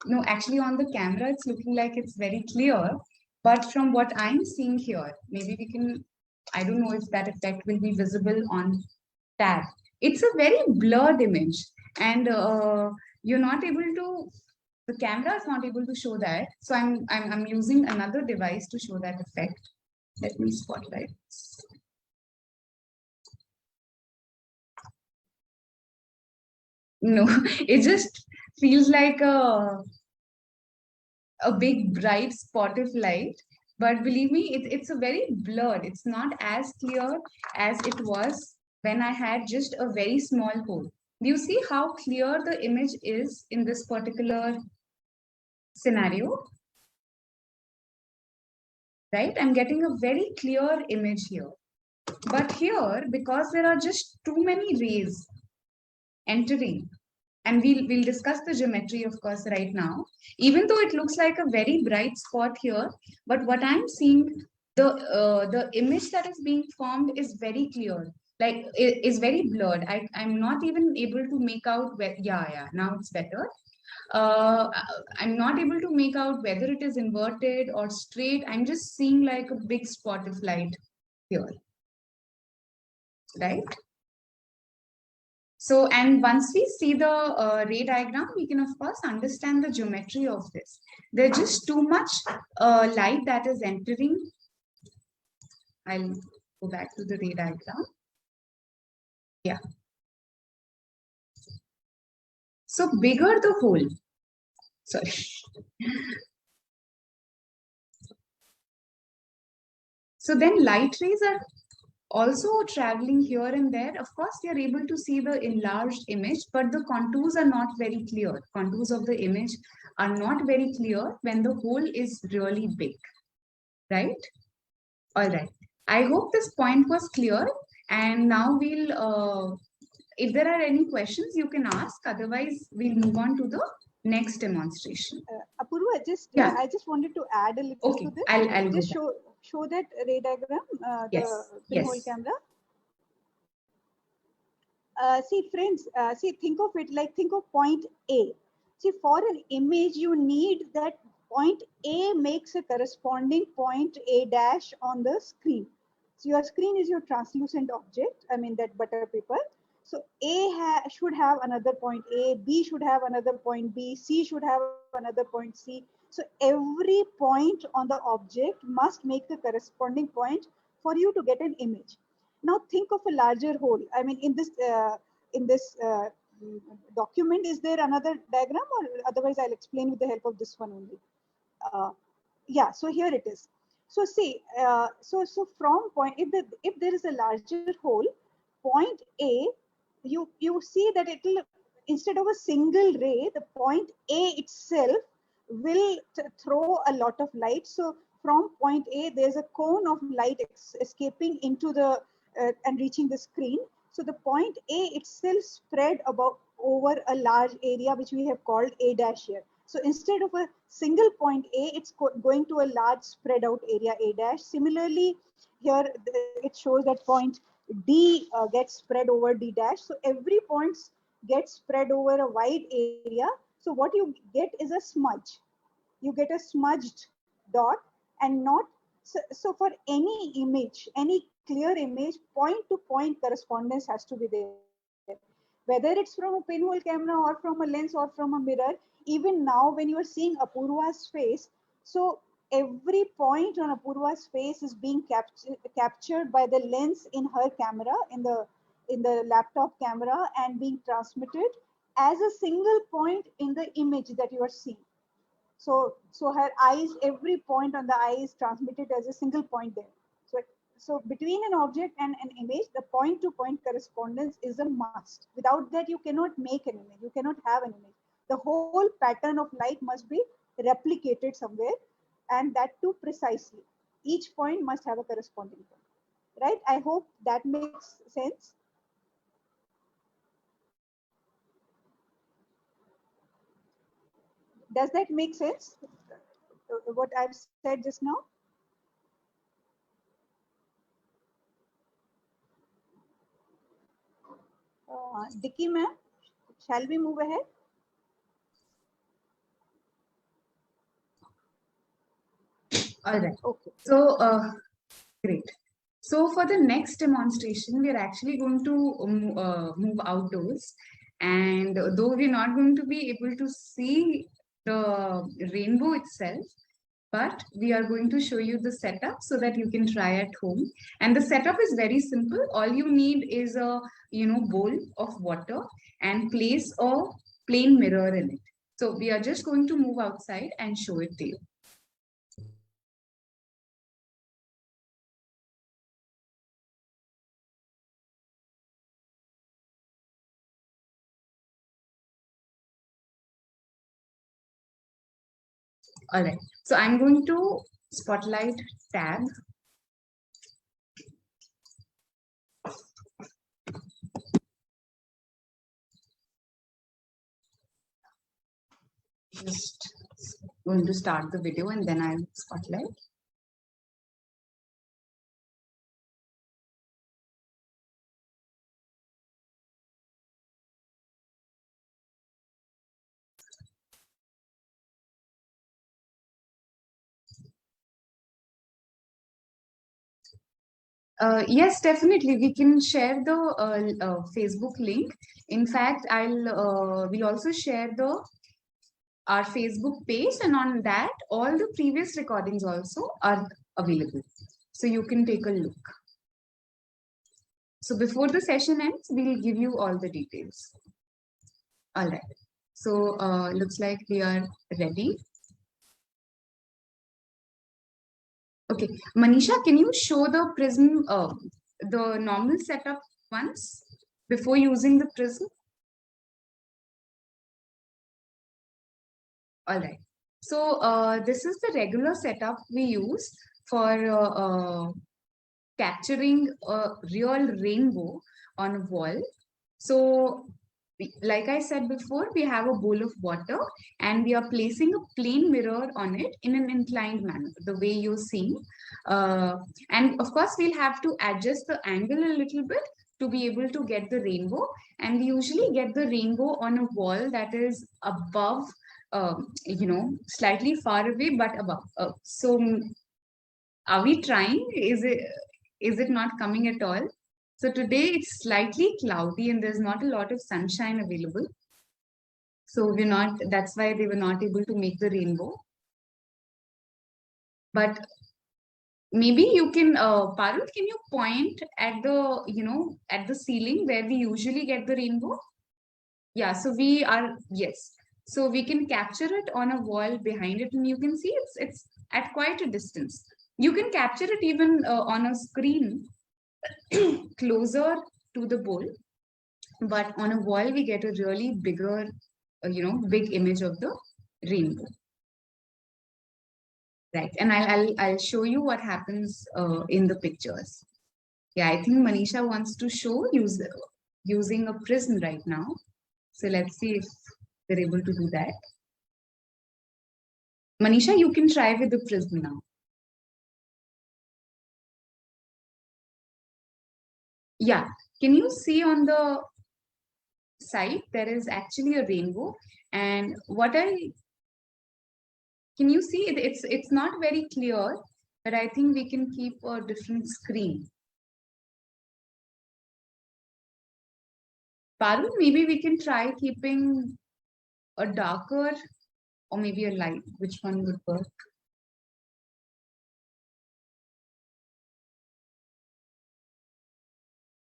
No, actually on the camera, it's looking like it's very clear. But from what I'm seeing here, maybe we can, I don't know if that effect will be visible on tab. It's a very blurred image, and you're not able to, the camera is not able to show that. So I'm using another device to show that effect. Let me spotlight. No, it just feels like a big bright spot of light. But believe me, it's a very blurred. It's not as clear as it was when I had just a very small hole. Do you see how clear the image is in this particular scenario? Right? I'm getting a very clear image here. But here, because there are just too many rays entering, and we'll discuss the geometry, of course, right now. Even though it looks like a very bright spot here, but what I'm seeing, the image that is being formed is very clear. Like it is very blurred. I'm not even able to make out where. Yeah, now it's better. I'm not able to make out whether it is inverted or straight. I'm just seeing like a big spot of light here, right? So, and once we see the ray diagram, we can of course understand the geometry of this. There's just too much light that is entering. I'll go back to the ray diagram. Yeah. So bigger the hole. Sorry. So then light rays are also traveling here and there. Of course, we are able to see the enlarged image, but the contours are not very clear. Contours of the image are not very clear when the hole is really big, right? All right. I hope this point was clear. And now we'll, if there are any questions, you can ask. Otherwise, we'll move on to the next demonstration. Apurva, I just wanted to add a little to this. I'll just show that ray diagram, the pinhole camera. See, friends, think of it like, think of point A. See, for an image, you need that point A makes a corresponding point A dash on the screen. So your screen is your translucent object, I mean that butter paper. So A should have another point A, B should have another point B, C should have another point C. So every point on the object must make a corresponding point for you to get an image. Now think of a larger whole. I mean, in this document, is there another diagram, or otherwise I'll explain with the help of this one only. Yeah, so here it is. So see, so from point, if there is a larger hole, point A, you see that it will, instead of a single ray, the point A itself will throw a lot of light. So from point A, there's a cone of light escaping into the and reaching the screen. So the point A itself spread about over a large area, which we have called A dash here. So instead of a single point A, it's going to a large spread out area A dash. Similarly, here it shows that point D gets spread over D dash. So every point gets spread over a wide area. So what you get is a smudge. You get a smudged dot, and not, so for any image, any clear image, point to point correspondence has to be there. Whether it's from a pinhole camera or from a lens or from a mirror, even now when you are seeing Apurva's face, so every point on Apurva's face is being captured by the lens in her camera, in the laptop camera, and being transmitted as a single point in the image that you are seeing. So her eyes, every point on the eye is transmitted as a single point there. So between an object and an image, the point to point correspondence is a must. Without that, you cannot make an image. You cannot have an image. The whole pattern of light must be replicated somewhere, and that too precisely. Each point must have a corresponding point, right? I hope that makes sense. Does that make sense? What I've said just now? Dicky ma'am, shall we move ahead? All right. Okay. So, great. So for the next demonstration, we are actually going to move outdoors. And though we're not going to be able to see the rainbow itself, but we are going to show you the setup so that you can try at home. And the setup is very simple. All you need is a bowl of water and place a plain mirror in it. So we are just going to move outside and show it to you. All right, so I'm going to spotlight tab. Just going to start the video and then I'll spotlight. Yes, definitely. We can share the Facebook link. In fact, we'll also share our Facebook page, and on that, all the previous recordings also are available. So you can take a look. So before the session ends, we'll give you all the details. All right. So looks like we are ready. Okay, Manisha, can you show the prism, the normal setup once before using the prism? All right. So this is the regular setup we use for capturing a real rainbow on a wall. So like I said before, we have a bowl of water and we are placing a plain mirror on it in an inclined manner, the way you're seeing. And of course, we'll have to adjust the angle a little bit to be able to get the rainbow. And we usually get the rainbow on a wall that is above, slightly far away, but above. So are we trying? Is it not coming at all? So today it's slightly cloudy and there's not a lot of sunshine available. So that's why they were not able to make the rainbow. But maybe you can, Parul, can you point at at the ceiling where we usually get the rainbow? Yeah, so yes. So we can capture it on a wall behind it and you can see it's at quite a distance. You can capture it even on a screen closer to the bowl, but on a wall we get a really bigger, big image of the rainbow. Right, and I'll show you what happens in the pictures. Yeah, I think Manisha wants to show using a prism right now. So let's see if they're able to do that. Manisha, you can try with the prism now. Yeah, can you see on the side there is actually a rainbow, and can you see it? It's not very clear, but I think we can keep a different screen. Parul, maybe we can try keeping a darker or maybe a light. Which one would work?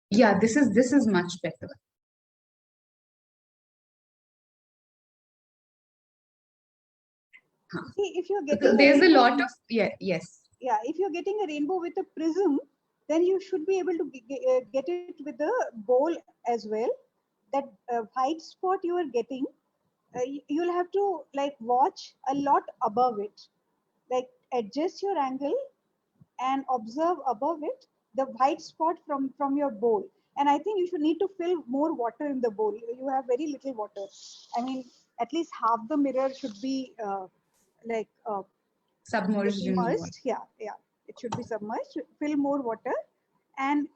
Yeah, this is much better. See, if you're Because getting there's a rainbow, lot of yes. yeah, if you're getting a rainbow with a prism, then you should be able to get it with the bowl as well. That white spot you are getting, you'll have to like watch a lot above it, like adjust your angle and observe above it the white spot from your bowl. And I think you should need to fill more water in the bowl. You have very little water. I mean, at least half the mirror should be like Submerged in water. immersed. Yeah, yeah, it should be submerged. Fill more water and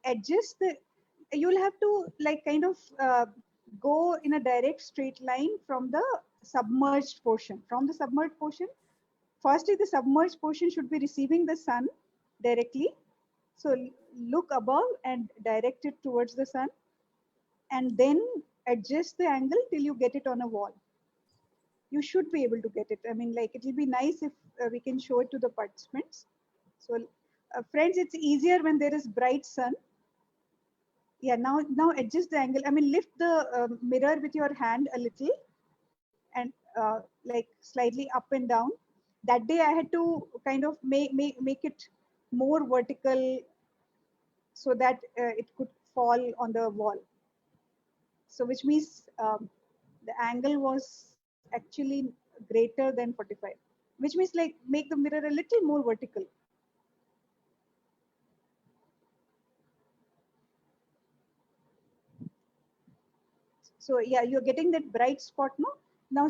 adjust the. You'll have to like kind of go in a direct straight line from the submerged portion. From the submerged portion, firstly, the submerged portion should be receiving the sun directly. So look above and direct it towards the sun, and then adjust the angle till you get it on a wall. You should be able to get it. I mean, like it will be nice if we can show it to the participants. So friends, it's easier when there is bright sun. Yeah, now adjust the angle. I mean, lift the mirror with your hand a little and like slightly up and down. That day I had to kind of make it more vertical so that it could fall on the wall. So which means the angle was actually greater than 45, which means like make the mirror a little more vertical. So yeah, you're getting that bright spot now. Now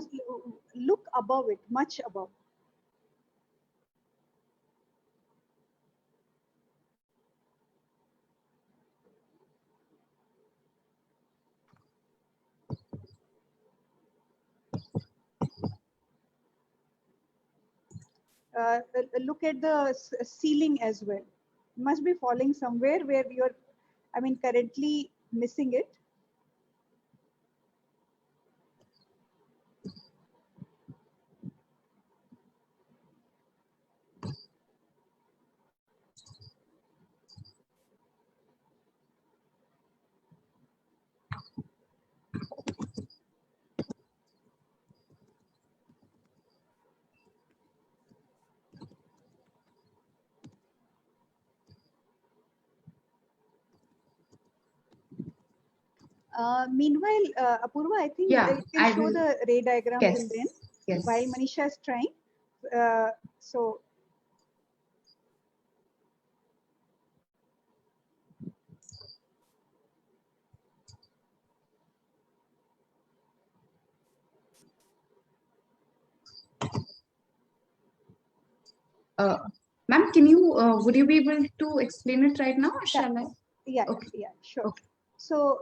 look above it, much above. Look at the ceiling as well. It must be falling somewhere where you're, I mean, currently missing it. Meanwhile, Apurva, I think Yeah, you can I show will. the ray diagram Yes, till then yes. while Manisha is trying. So Ma'am, can you would you be able to explain it right now, or yeah, shall I? yeah, Okay. yeah, sure. Okay. So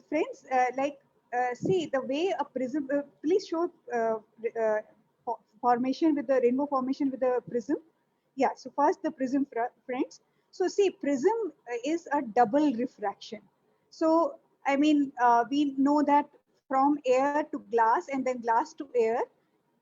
friends, like see the way a prism. Please show formation with the rainbow formation with the prism. Yeah. So first the prism, friends. So see, prism is a double refraction. So I mean, we know that from air to glass and then glass to air,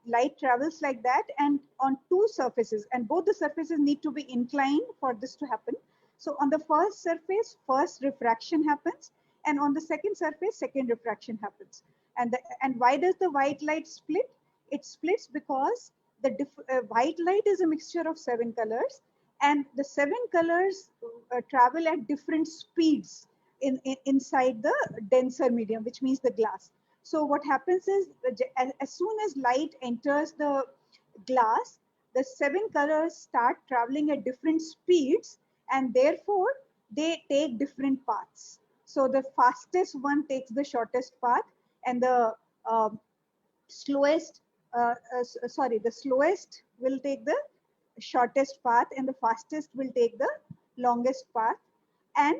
light travels like that and on two surfaces, and both the surfaces need to be inclined for this to happen. So on the first surface, first refraction happens, and on the second surface, second refraction happens. And why does the white light split? It splits because white light is a mixture of 7 colors, and the 7 colors travel at different speeds inside the denser medium, which means the glass. So what happens is, as soon as light enters the glass, the 7 colors start traveling at different speeds, and therefore they take different paths. So the fastest one takes the shortest path, and the slowest the slowest will take the shortest path, and the fastest will take the longest path. And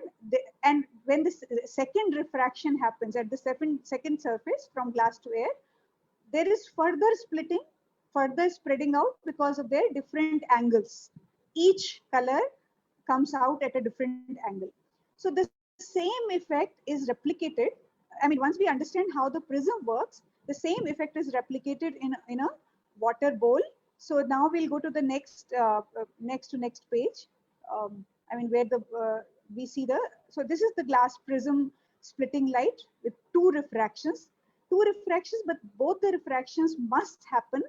when the second refraction happens at the second surface from glass to air, there is further splitting, further spreading out because of their different angles. Each color comes out at a different angle. So the same effect is replicated. I mean, once we understand how the prism works, the same effect is replicated in a water bowl. So now we'll go to the next next page. I mean, where we see so this is the glass prism splitting light with 2 refractions, but both the refractions must happen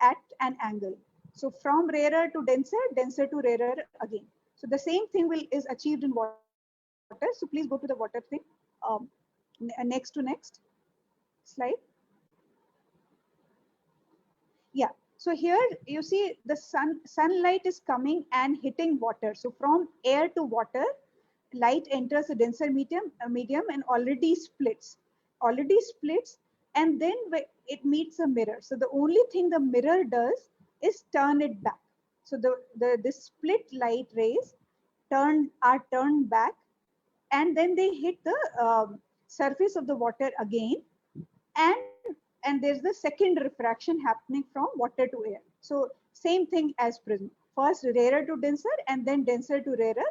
at an angle. So from rarer to denser, denser to rarer again. So the same thing is achieved in water. So please go to the water thing. Next to next slide. Yeah. So here you see the sunlight is coming and hitting water. So from air to water, light enters a denser medium and already splits, and then it meets a mirror. So the only thing the mirror does is turn it back. So the split light rays are turned back, and then they hit the surface of the water again, and there's the second refraction happening from water to air. So same thing as prism, first rarer to denser and then denser to rarer,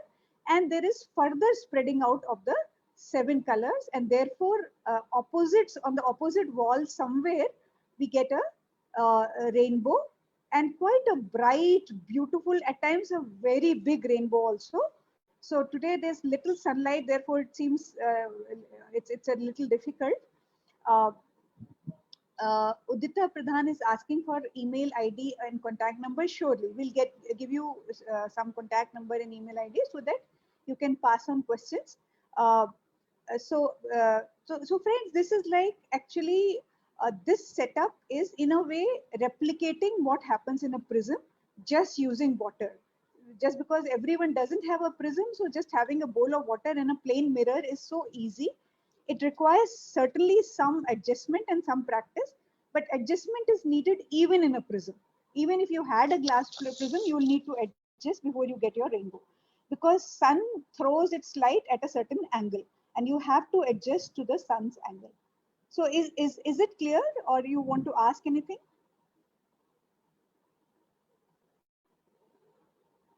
and there is further spreading out of the 7 colors, and therefore opposites on the opposite wall somewhere we get a rainbow, and quite a bright, beautiful, at times a very big rainbow also. So today there's little sunlight, therefore it seems it's a little difficult. Udita Pradhan is asking for email ID and contact number. Surely we'll give you some contact number and email ID so that you can pass on questions. So friends, this is like actually this setup is in a way replicating what happens in a prism just using water. Just because everyone doesn't have a prism, so just having a bowl of water and a plain mirror is so easy. It requires certainly some adjustment and some practice, but adjustment is needed even in a prism. Even if you had a glass prism, you will need to adjust before you get your rainbow, because sun throws its light at a certain angle and you have to adjust to the sun's angle. So is it clear, or you want to ask anything?